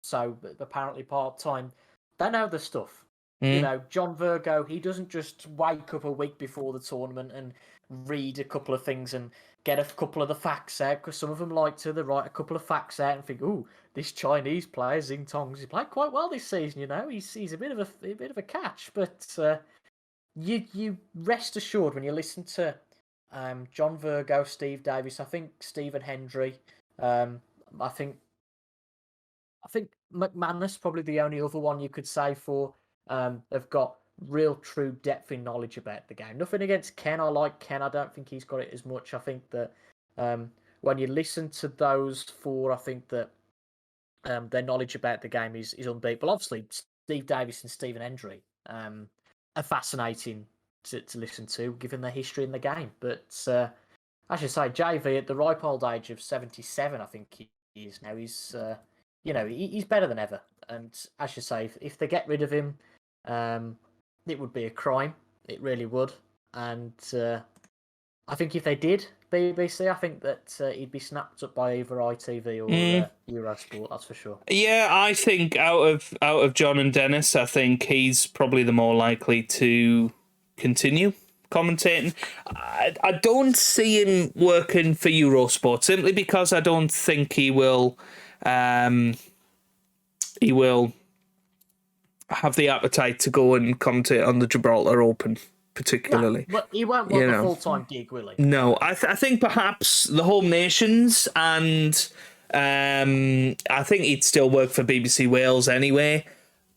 so apparently part time, they know the stuff. John Virgo, he doesn't just wake up a week before the tournament and read a couple of things and get a couple of the facts out, because some of them like to. They write a couple of facts out and think, "Ooh, this Chinese player Xing Tong's he played quite well this season. He's a bit of a catch." But you rest assured when you listen to John Virgo, Steve Davis, I think Stephen Hendry, I think McManus probably the only other one you could say for have got real true depth in knowledge about the game. Nothing against Ken. I like Ken. I don't think he's got it as much. I think that when you listen to those four, I think that their knowledge about the game is unbeatable. Obviously, Steve Davis and Stephen Hendry are fascinating to listen to, given their history in the game. But I should say, JV at the ripe old age of 77, I think he is now. He's he's better than ever. And I should say, if they get rid of him, it would be a crime. It really would. And I think if they did, BBC, I think that he'd be snapped up by either ITV or Eurosport. That's for sure. Yeah, I think out of John and Dennis, I think he's probably the more likely to continue commentating. I don't see him working for Eurosport simply because I don't think he will. He will have the appetite to go and commentate on the Gibraltar Open, particularly. No, but he won't want a full-time gig, will he? No, I think perhaps the Home Nations, and I think he'd still work for BBC Wales anyway.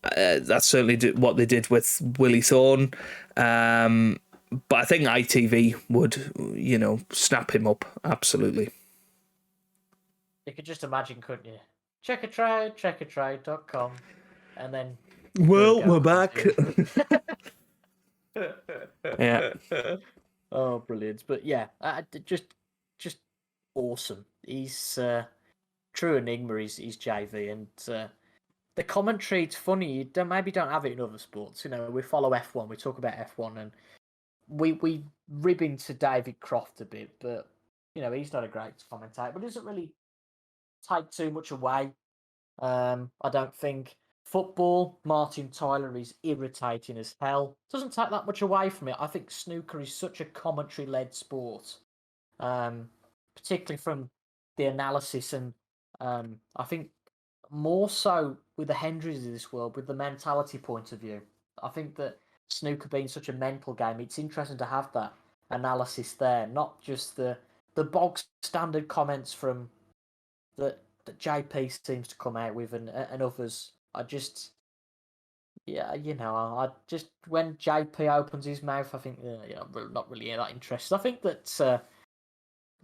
That's certainly what they did with Willie Thorne. But I think ITV would, snap him up, absolutely. You could just imagine, couldn't you? Checkertrade.com, and then... Well, we're back. Yeah. Oh, brilliant! But yeah, just awesome. He's true enigma. He's JV, and the commentary. It's funny. You maybe don't have it in other sports. We follow F1. We talk about F1, and we rib into David Croft a bit, but he's not a great commentator. But it doesn't really take too much away. I don't think. Football, Martin Tyler is irritating as hell. Doesn't take that much away from it. I think snooker is such a commentary-led sport, particularly from the analysis, and I think more so with the Hendrys of this world, with the mentality point of view. I think that snooker being such a mental game, it's interesting to have that analysis there, not just the bog standard comments from that JP seems to come out with and others. I just when JP opens his mouth, I think I'm not really that interested. I think that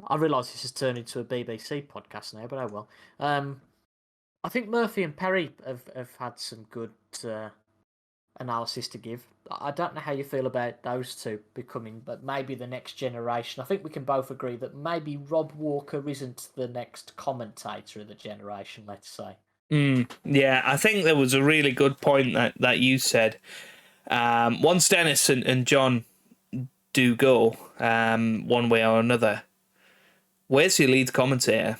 I realise this has turned into a BBC podcast now, but oh well. I think Murphy and Perry have had some good analysis to give. I don't know how you feel about those two becoming, but maybe the next generation. I think we can both agree that maybe Rob Walker isn't the next commentator of the generation, let's say. Yeah, I think there was a really good point that you said. Once Dennis and John do go, one way or another, where's your lead commentator?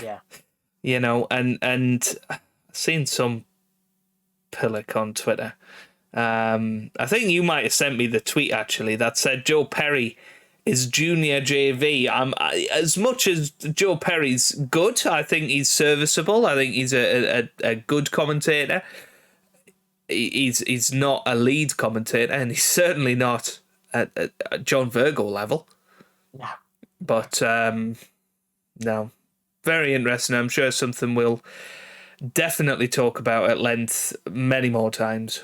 Yeah. And I've seen some pillock on Twitter. I think you might have sent me the tweet actually that said Joe Perry his junior JV. As much as Joe Perry's good, I think he's serviceable. I think he's a good commentator. He's not a lead commentator, and he's certainly not at John Virgo level. No. But no, very interesting. I'm sure something we'll definitely talk about at length many more times.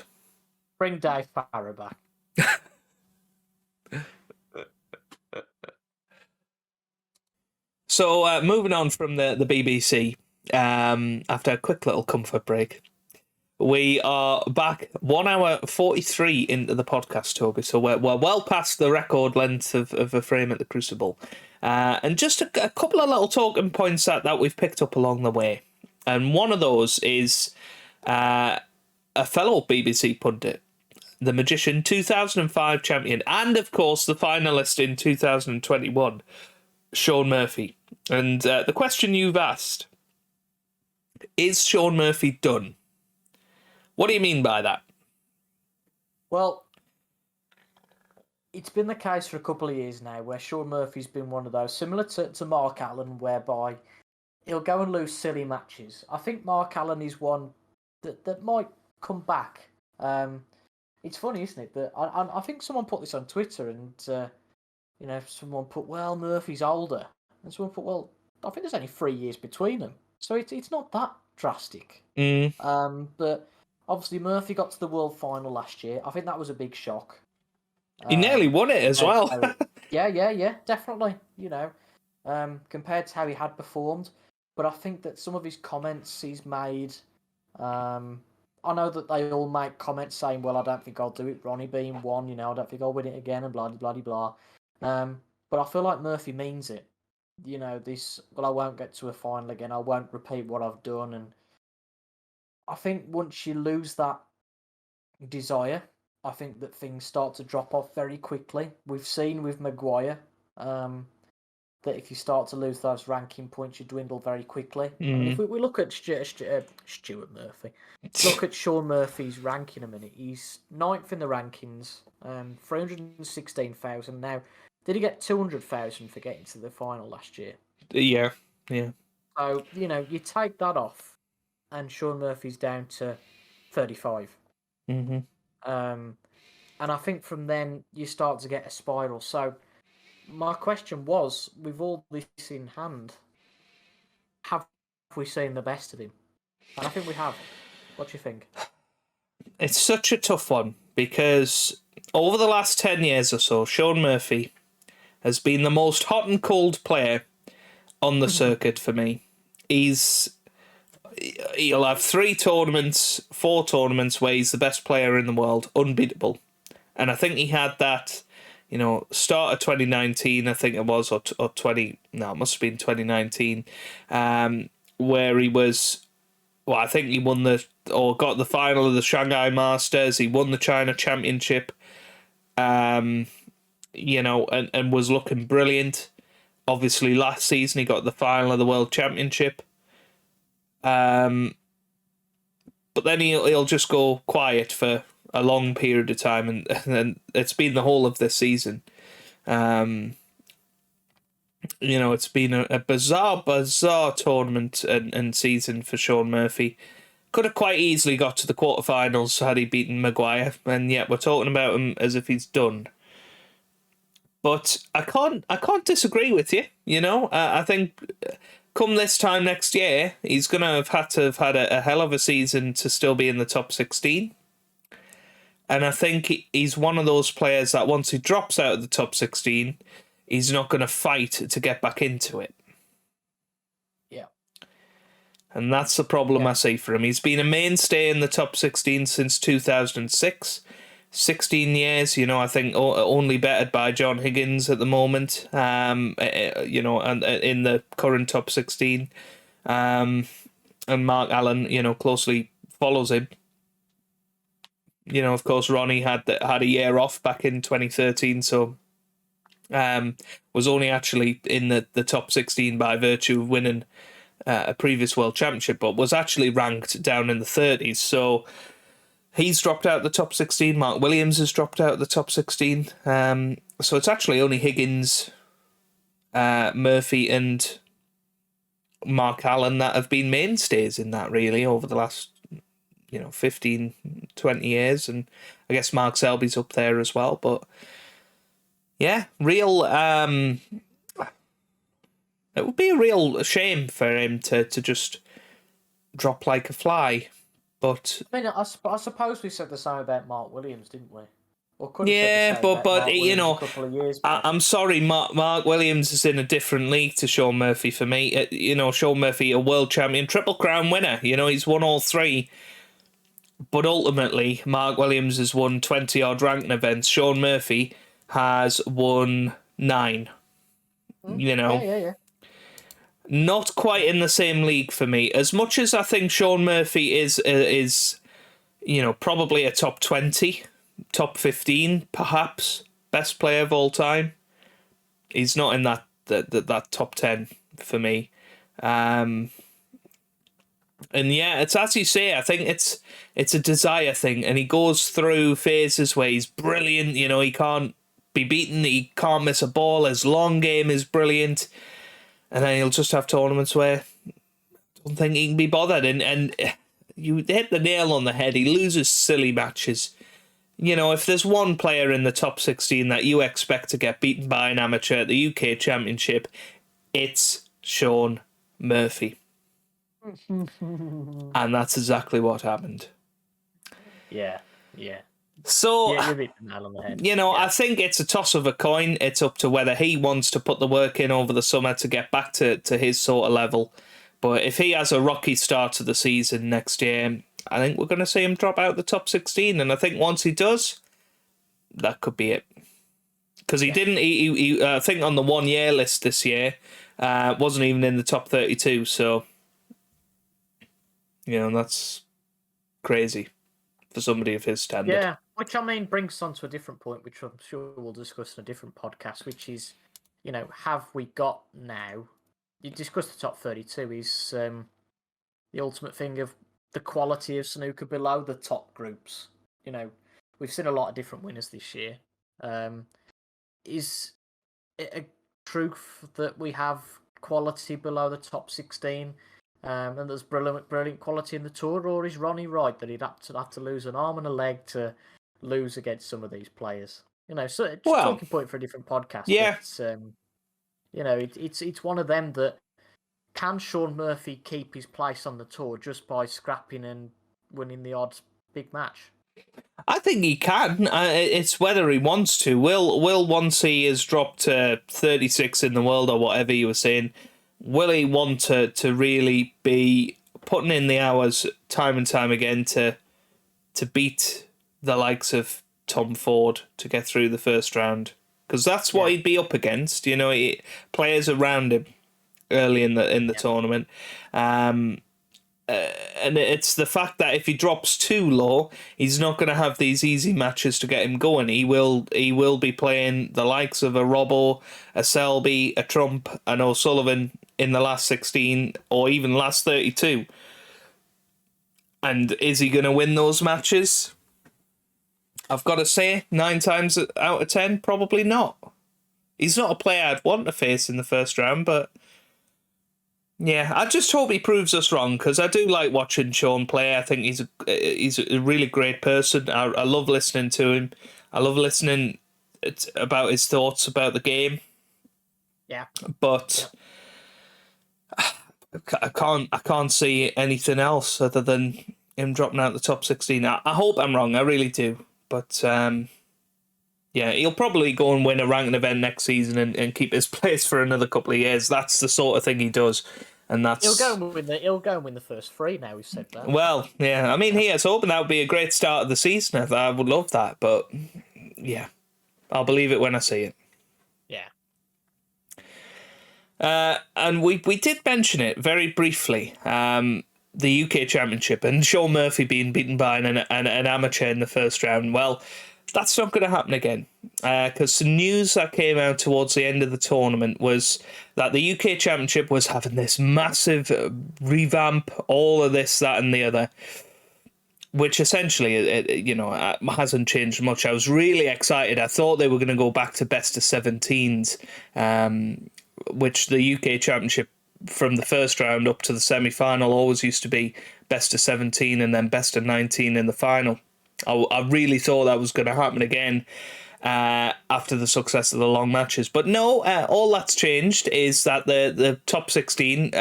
Bring Dave Farrer back. So moving on from the BBC, after a quick little comfort break, we are back 1 hour 43 into the podcast, Toby. So we're well past the record length of a frame at the Crucible. And just a couple of little talking points that we've picked up along the way. And one of those is a fellow BBC pundit, the Magician 2005 champion, and of course the finalist in 2021, Shaun Murphy. And the question you've asked, is Shaun Murphy done? What do you mean by that? Well, it's been the case for a couple of years now where Shaun Murphy's been one of those, similar to Mark Allen, whereby he'll go and lose silly matches. I think Mark Allen is one that might come back. It's funny, isn't it? That I think someone put this on Twitter, and someone put, well, Murphy's older, and someone put, well, I think there's only 3 years between them, so it's not that drastic. But obviously Murphy got to the World Final last year. I think that was a big shock. He nearly won it as well. Yeah, definitely. Compared to how he had performed. But I think that some of his comments he's made, I know that they all make comments saying, well, I don't think I'll do it, Ronnie being one, I don't think I'll win it again, and blah. But I feel like Murphy means it. I won't get to a final again, I won't repeat what I've done. And I think once you lose that desire, I think that things start to drop off very quickly. We've seen with Maguire that if you start to lose those ranking points, you dwindle very quickly. I mean, if we look at Stuart Murphy, look at Shaun Murphy's ranking a minute. He's 9th in the rankings, 316,000 now. Did he get 200,000 for getting to the final last year? Yeah. So, you take that off, and Shaun Murphy's down to 35. Mm-hmm. And I think from then you start to get a spiral. So my question was, with all this in hand, have we seen the best of him? And I think we have. What do you think? It's such a tough one, because over the last 10 years or so, Shaun Murphy has been the most hot and cold player on the circuit for me. He'll have 4 tournaments where he's the best player in the world, unbeatable. And I think he had that, start of 2019, I think it was, or 20, no, it must have been 2019, where he was, well, I think he won got the final of the Shanghai Masters, he won the China Championship, and was looking brilliant. Obviously, last season he got the final of the World Championship. But then he'll just go quiet for a long period of time, and it's been the whole of this season. It's been a bizarre tournament and season for Shaun Murphy. Could have quite easily got to the quarterfinals had he beaten Maguire, and yet we're talking about him as if he's done. But I can't disagree with you. I think come this time next year, he's going to have had a hell of a season to still be in the top 16. And I think he's one of those players that once he drops out of the top 16, he's not going to fight to get back into it. Yeah. And that's the problem I see for him. He's been a mainstay in the top 16 since 2006. 16 years, I think only bettered by John Higgins at the moment, and in the current top 16. And Mark Allen, closely follows him. Of course, Ronnie had a year off back in 2013, so was only actually in the top 16 by virtue of winning a previous World Championship, but was actually ranked down in the 30s, so he's dropped out of the top 16. Mark Williams has dropped out of the top 16. So it's actually only Higgins, Murphy and Mark Allen that have been mainstays in that, really, over the last 15, 20 years. And I guess Mark Selby's up there as well. But yeah, it would be a real shame for him to just drop like a fly. But I mean, I suppose we said the same about Mark Williams, didn't we? Or could have yeah, said the same about but Mark Williams a couple of years back. I'm sorry, Mark Williams is in a different league to Sean Murphy for me. Sean Murphy, a world champion, Triple Crown winner. He's won all three. But ultimately, Mark Williams has won 20-odd ranking events. Sean Murphy has won 9. Yeah. Not quite in the same league for me. As much as I think Sean Murphy is probably a top 20, top 15, perhaps, best player of all time, he's not in that top 10 for me. And yeah, it's as you say, I think it's a desire thing, and he goes through phases where he's brilliant, he can't be beaten, he can't miss a ball, his long game is brilliant, and then he'll just have tournaments where I don't think he can be bothered, and you hit the nail on the head, he loses silly matches. If there's one player in the top 16 that you expect to get beaten by an amateur at the UK Championship, it's Sean Murphy. And that's exactly what happened. Yeah. So, you hit the nail on the head. I think it's a toss of a coin. It's up to whether he wants to put the work in over the summer to get back to his sort of level. But if he has a rocky start to the season next year, I think we're going to see him drop out the top 16. And I think once he does, that could be it. Because he didn't, he I think on the 1 year list this year, wasn't even in the top 32. So, that's crazy for somebody of his standard. Yeah, which brings us on to a different point, which I'm sure we'll discuss in a different podcast, which is, have we got now? You discussed the top 32 is the ultimate thing of the quality of snooker below the top groups. We've seen a lot of different winners this year. Is it a truth that we have quality below the top 16? And there's brilliant quality in the tour, or is Ronnie right that he'd have to lose an arm and a leg to lose against some of these players? So it's a talking point for a different podcast. Yeah. It's one of them that can Sean Murphy keep his place on the tour just by scrapping and winning the odd big match? I think he can. It's whether he wants to. Will once he has dropped to 36 in the world or whatever you were saying, will he want to really be putting in the hours time and time again to beat the likes of Tom Ford to get through the first round? Because that's what he'd be up against. Players around him early in the tournament. And it's the fact that if he drops too low, he's not going to have these easy matches to get him going. He will be playing the likes of a Robbo, a Selby, a Trump, an O'Sullivan in the last 16 or even last 32. And is he going to win those matches? I've got to say, 9 times out of 10, probably not. He's not a player I'd want to face in the first round, but yeah, I just hope he proves us wrong, because I do like watching Sean play. I think he's a really great person. I love listening to him. I love listening about his thoughts about the game. Yeah, but I can't see anything else other than him dropping out the top 16. I hope I'm wrong. I really do. But yeah, he'll probably go and win a ranking event next season and keep his place for another couple of years. That's the sort of thing he does. And that's he'll go and win the first 3 now. We've said that. Well, yeah. I mean, he is hoping that would be a great start of the season. I would love that, but yeah, I'll believe it when I see it. Yeah. And we did mention it very briefly. The UK Championship and Sean Murphy being beaten by an amateur in the first round. Well, that's not going to happen again, because the news that came out towards the end of the tournament was that the UK Championship was having this massive revamp, all of this, that and the other. which essentially, hasn't changed much. I was really excited. I thought they were going to go back to best of 17s, which the UK Championship from the first round up to the semi-final always used to be best of 17 and then best of 19 in the final. I really thought that was going to happen again after the success of the long matches. But no, all that's changed is that the top 16,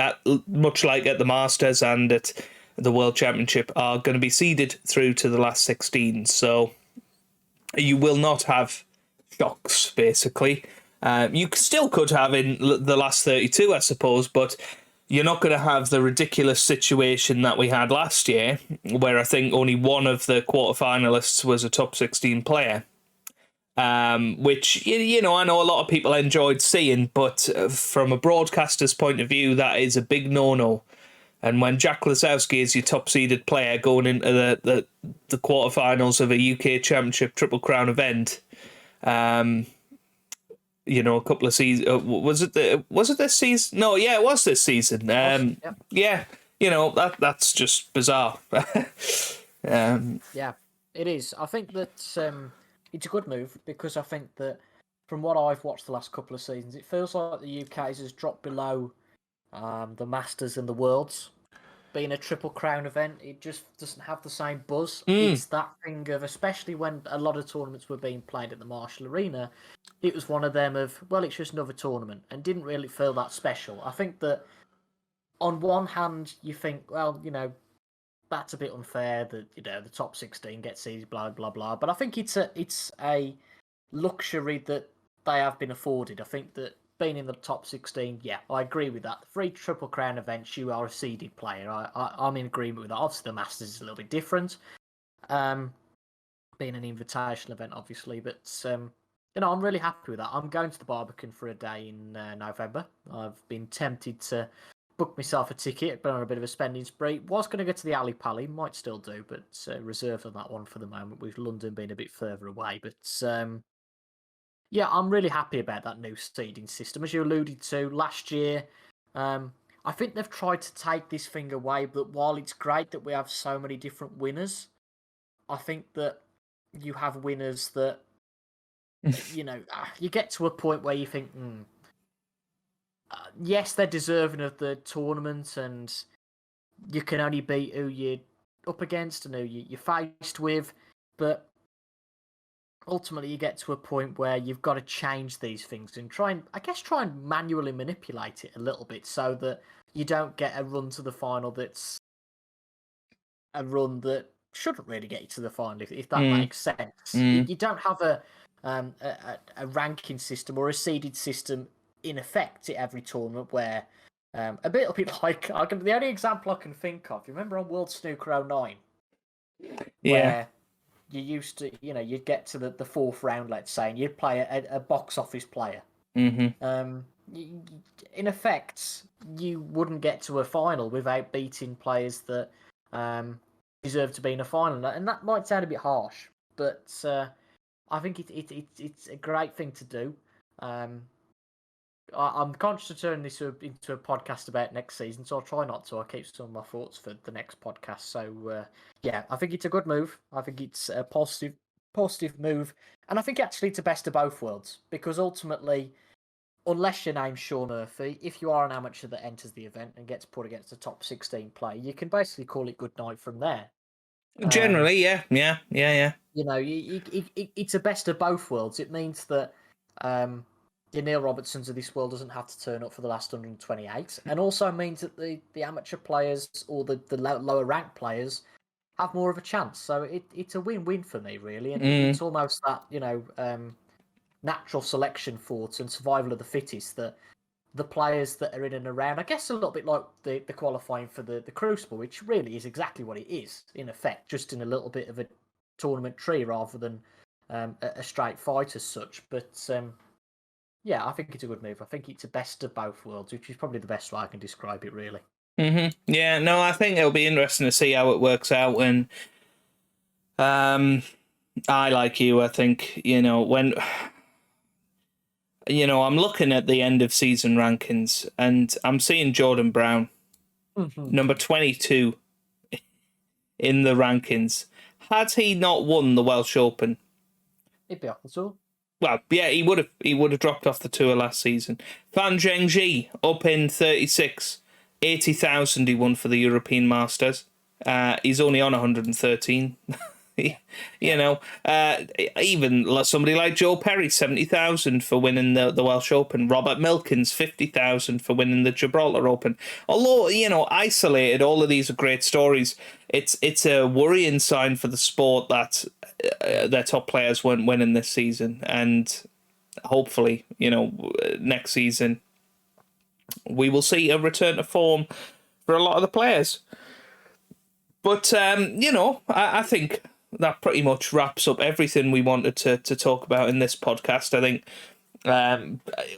much like at the Masters and at the World Championship, are going to be seeded through to the last 16. So you will not have shocks, basically. You still could have in the last 32, I suppose, but you're not going to have the ridiculous situation that we had last year, where I think only one of the quarterfinalists was a top 16 player. Which, I know a lot of people enjoyed seeing, but from a broadcaster's point of view, that is a big no-no. And when Jack Lasowski is your top-seeded player going into the quarterfinals of a UK Championship Triple Crown event, a couple of seasons, was it this season? No, yeah, it was this season. Yeah, that's just bizarre. Yeah, it is. I think that it's a good move because I think that from what I've watched the last couple of seasons, it feels like the UK's has dropped below the Masters and the Worlds. Being a Triple Crown event, it just doesn't have the same buzz. It's that thing of, especially when a lot of tournaments were being played at the Marshall Arena, it was one of them of, well, it's just another tournament, and didn't really feel that special. I think that on one hand, you think, well, that's a bit unfair that, the top 16 gets seeded, blah, blah, blah. But I think it's a luxury that they have been afforded. I think that being in the top 16, yeah, I agree with that. The free Triple Crown events, you are a seeded player. I'm in agreement with that. Obviously, the Masters is a little bit different, being an invitational event, obviously. But, I'm really happy with that. I'm going to the Barbican for a day in November. I've been tempted to book myself a ticket, been on a bit of a spending spree. Was going to go to the Ali Pali, might still do, but reserved on that one for the moment, with London being a bit further away. But yeah, I'm really happy about that new seeding system. As you alluded to, last year, I think they've tried to take this thing away, but while it's great that we have so many different winners, I think that you have winners that, you get to a point where you think, yes, they're deserving of the tournament, and you can only beat who you're up against and who you're faced with, but ultimately you get to a point where you've got to change these things and try and manually manipulate it a little bit so that you don't get a run to the final that's a run that shouldn't really get you to the final, if that makes sense. You don't have a ranking system or a seeded system in effect at every tournament where a bit like, the only example I can think of, you remember on World Snooker 09? Where you used to, you'd get to the fourth round, let's say, and you'd play a box office player. Mm-hmm. In effect, you wouldn't get to a final without beating players that deserve to be in a final. And that might sound a bit harsh, but I think it's a great thing to do. I'm conscious of turning this into a podcast about next season, so I'll try not to. I'll keep some of my thoughts for the next podcast. So, yeah, I think it's a good move. I think it's a positive move. And I think actually it's the best of both worlds, because ultimately, unless your name's Sean Murphy, if you are an amateur that enters the event and gets put against a top 16 player, you can basically call it good night from there. Generally, yeah. It's a best of both worlds. It means that your Neil Robertsons of this world doesn't have to turn up for the last 128, and also means that the amateur players or the lower ranked players have more of a chance. So it's a win-win for me, really, and it's almost that natural selection thought and survival of the fittest, that the players that are in and around, I guess a little bit like the qualifying for the Crucible, which really is exactly what it is, in effect, just in a little bit of a tournament tree rather than a straight fight as such. But yeah, I think it's a good move. I think it's the best of both worlds, which is probably the best way I can describe it, really. Yeah, no, I think it'll be interesting to see how it works out. And I, like you, I think, when... I'm looking at the end of season rankings and I'm seeing Jordan Brown, number 22 in the rankings. Had he not won the Welsh Open, He'd be off the tour. well, yeah, he would have dropped off the tour last season. Fan Zhengzhi up in 36, 80,000 he won for the European Masters. He's only on 113. Even somebody like Joe Perry, 70,000 for winning the Welsh Open. Robert Milkins, 50,000 for winning the Gibraltar Open. Although, isolated, all of these are great stories. It's a worrying sign for the sport that their top players weren't winning this season. And hopefully, next season, we will see a return to form for a lot of the players. But, I think that pretty much wraps up everything we wanted to talk about in this podcast. I think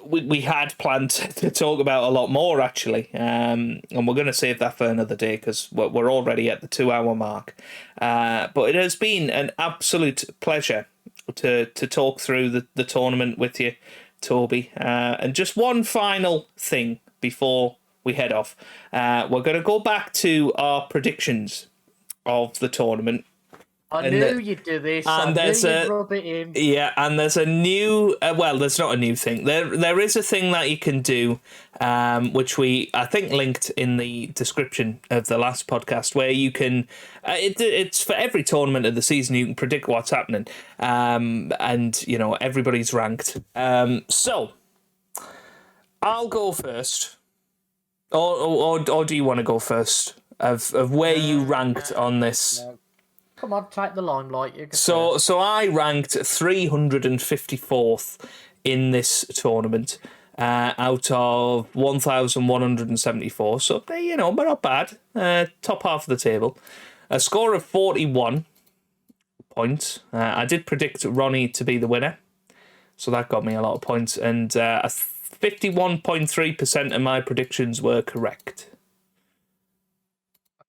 we had planned to talk about a lot more, actually, and we're going to save that for another day because we're already at the 2-hour mark. But it has been an absolute pleasure to talk through the tournament with you, Toby. And just one final thing before we head off. We're going to go back to our predictions of the tournament. I knew you'd do this. And I knew you'd rub it in. Yeah, and there's a new... there's not a new thing. There is a thing that you can do, which I think, linked in the description of the last podcast, where you can... it's for every tournament of the season, you can predict what's happening. And, everybody's ranked. So, I'll go first. Or do you want to go first? Of where you ranked on this... No. Come on, take the limelight. So I ranked 354th in this tournament out of 1,174. So, but not bad. Top half of the table. A score of 41 points. I did predict Ronnie to be the winner. So that got me a lot of points. And 51.3% of my predictions were correct.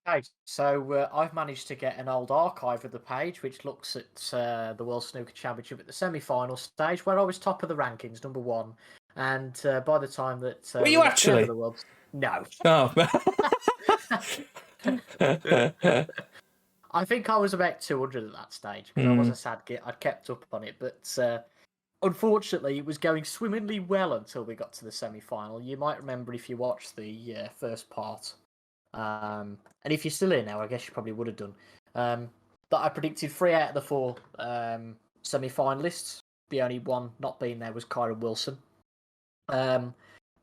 Okay, so I've managed to get an old archive of the page, which looks at the World Snooker Championship at the semi-final stage, where I was top of the rankings, number one. And by the time that were you actually? The world... No. Oh. I think I was about 200 at that stage because I was a sad git. I'd kept up on it, but unfortunately, it was going swimmingly well until we got to the semi-final. You might remember if you watched the first part. And if you're still here now, I guess you probably would have done. That I predicted 3 out of the 4 semi-finalists. The only one not being there was Kyron Wilson. But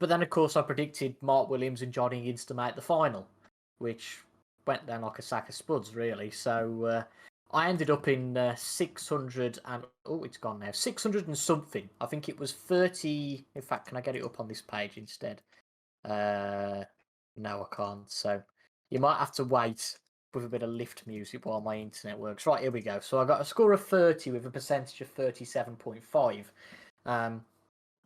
then, of course, I predicted Mark Williams and John Higgins to make the final, which went down like a sack of spuds, really. So I ended up in 600 and... Oh, it's gone now. 600 and something. I think it was 30... In fact, can I get it up on this page instead? No, I can't. So you might have to wait with a bit of lift music while my internet works. Right, here we go. So I got a score of 30 with a percentage of 37.5,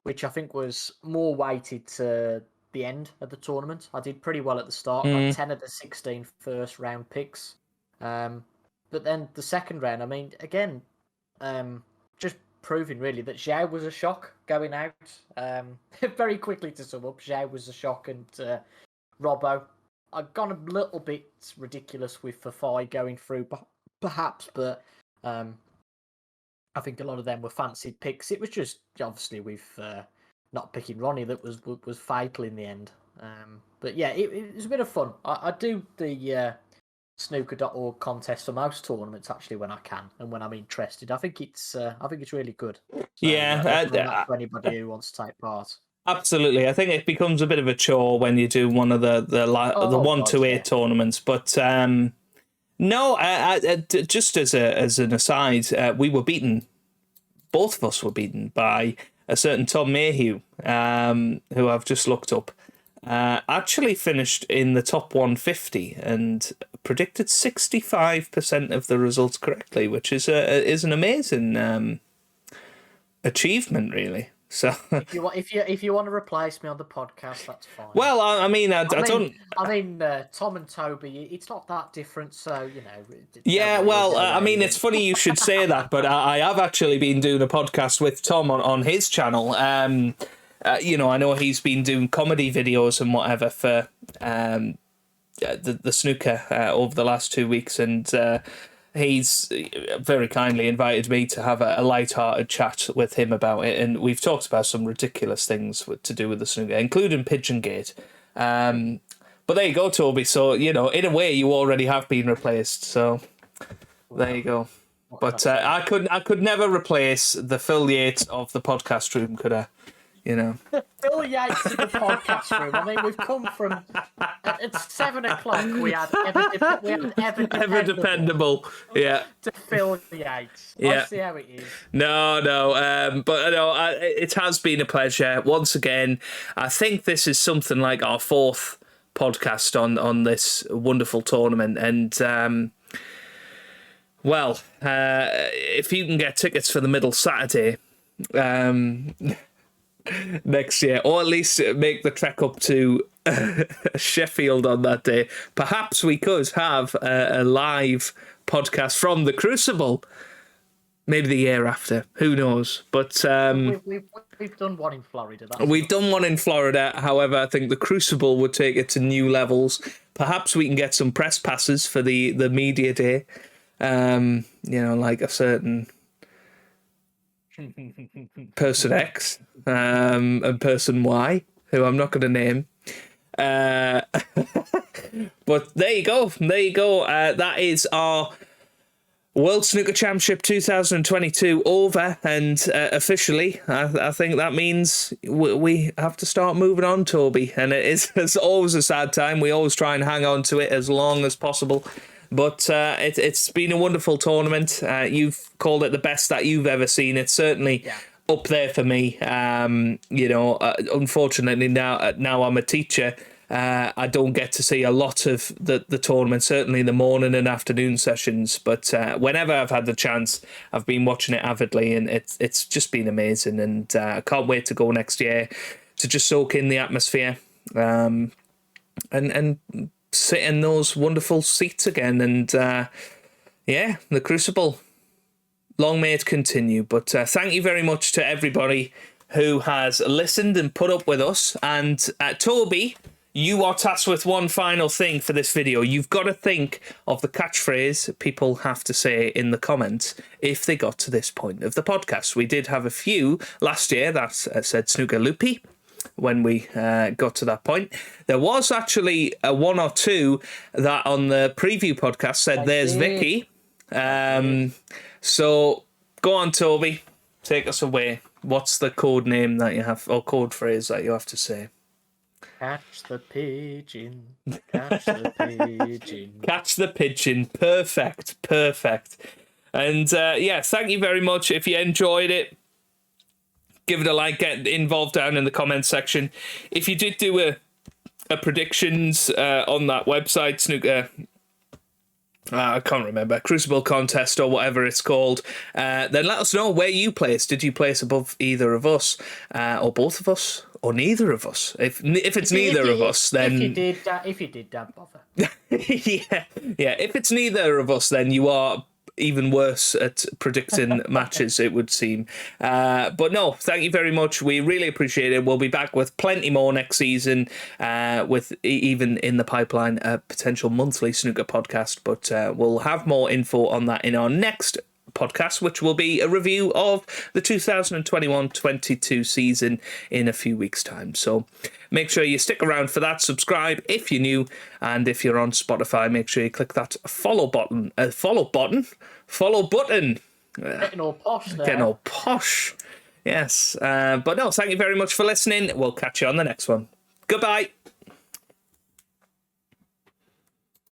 which I think was more weighted to the end of the tournament. I did pretty well at the start. Got 10 of the 16 first round picks. But then the second round, I mean, again, just proving really that Zhao was a shock going out. Very quickly to sum up, Zhao was a shock and... Robbo, I've gone a little bit ridiculous with Fafai going through, perhaps, but I think a lot of them were fancied picks. It was just, obviously, with not picking Ronnie that was fatal in the end. But yeah, it was a bit of fun. I do the snooker.org contest for most tournaments, actually, when I can and when I'm interested. I think it's really good. So, yeah. For anybody who wants to take part. Absolutely, I think it becomes a bit of a chore when you do one of the 1-8 tournaments. But just as an aside, we were beaten. Both of us were beaten by a certain Tom Mayhew, who I've just looked up. Actually finished in the top 150 and predicted 65% of the results correctly, which is an amazing achievement, really. So if you want to replace me on the podcast, that's fine. Well, I mean, don't. I mean, Tom and Toby, it's not that different, so Yeah, well, I mean, it's funny you should say that, but I have actually been doing a podcast with Tom on his channel. I know he's been doing comedy videos and whatever for the snooker over the last 2 weeks, and he's very kindly invited me to have a light-hearted chat with him about it, and we've talked about some ridiculous things to do with the snooker, including Pigeon Gate. But there you go, Toby. So, in a way, you already have been replaced. So there you go. But I could never replace the Phil Yates of the podcast room, could I? The Phil Yates of the podcast room. I mean, we've come from at 7 o'clock. We had ever dependable. Yeah. To Phil Yates. Yeah. I see how it is. No. But it has been a pleasure once again. I think this is something like our 4th podcast on this wonderful tournament, and if you can get tickets for the middle Saturday next year, or at least make the trek up to Sheffield on that day, perhaps we could have a live podcast from the Crucible maybe the year after, who knows. But we've done one in Florida. We've done one in Florida. However, I think the Crucible would take it to new levels. Perhaps we can get some press passes for the media day. Like a certain person X and person Y, who I'm not going to name. But there you go. That is our World Snooker Championship 2022 over, and officially, I think that means we have to start moving on, Toby. And it's always a sad time. We always try and hang on to it as long as possible. But it's been a wonderful tournament. You've called it the best that you've ever seen. It's certainly up there for me. Unfortunately, now I'm a teacher. I don't get to see a lot of the tournament, certainly in the morning and afternoon sessions. But whenever I've had the chance, I've been watching it avidly, and it's just been amazing. And I can't wait to go next year to just soak in the atmosphere and sit in those wonderful seats again. And the Crucible, long may it continue. But thank you very much to everybody who has listened and put up with us. And Toby, you are tasked with one final thing for this video. You've got to think of the catchphrase people have to say in the comments if they got to this point of the podcast. We did have a few last year that said snooker loopy when we got to that point. There was actually one or two that on the preview podcast said, "There's Vicky." So go on, Toby, take us away. What's the code name that you have, or code phrase that you have to say? Catch the pigeon. Catch the pigeon. Catch the pigeon. Perfect. And thank you very much. If you enjoyed it, give it a like, get involved down in the comments section. If you did do a predictions on that website, Snooker, I can't remember, Crucible contest or whatever it's called, then let us know where you placed. Did you place above either of us, or both of us, or neither of us? If it's neither of us, then if you did, don't bother. yeah. If it's neither of us, then you are even worse at predicting matches, it would seem. But no, thank you very much. We really appreciate it. We'll be back with plenty more next season, with even in the pipeline a potential monthly snooker podcast. But we'll have more info on that in our next podcast, which will be a review of the 2021-22 season in a few weeks' time. So make sure you stick around for that. Subscribe if you're new, and if you're on Spotify, make sure you click that follow button. Getting all posh there. Getting all posh. Yes. But no, thank you very much for listening. We'll catch you on the next one. Goodbye.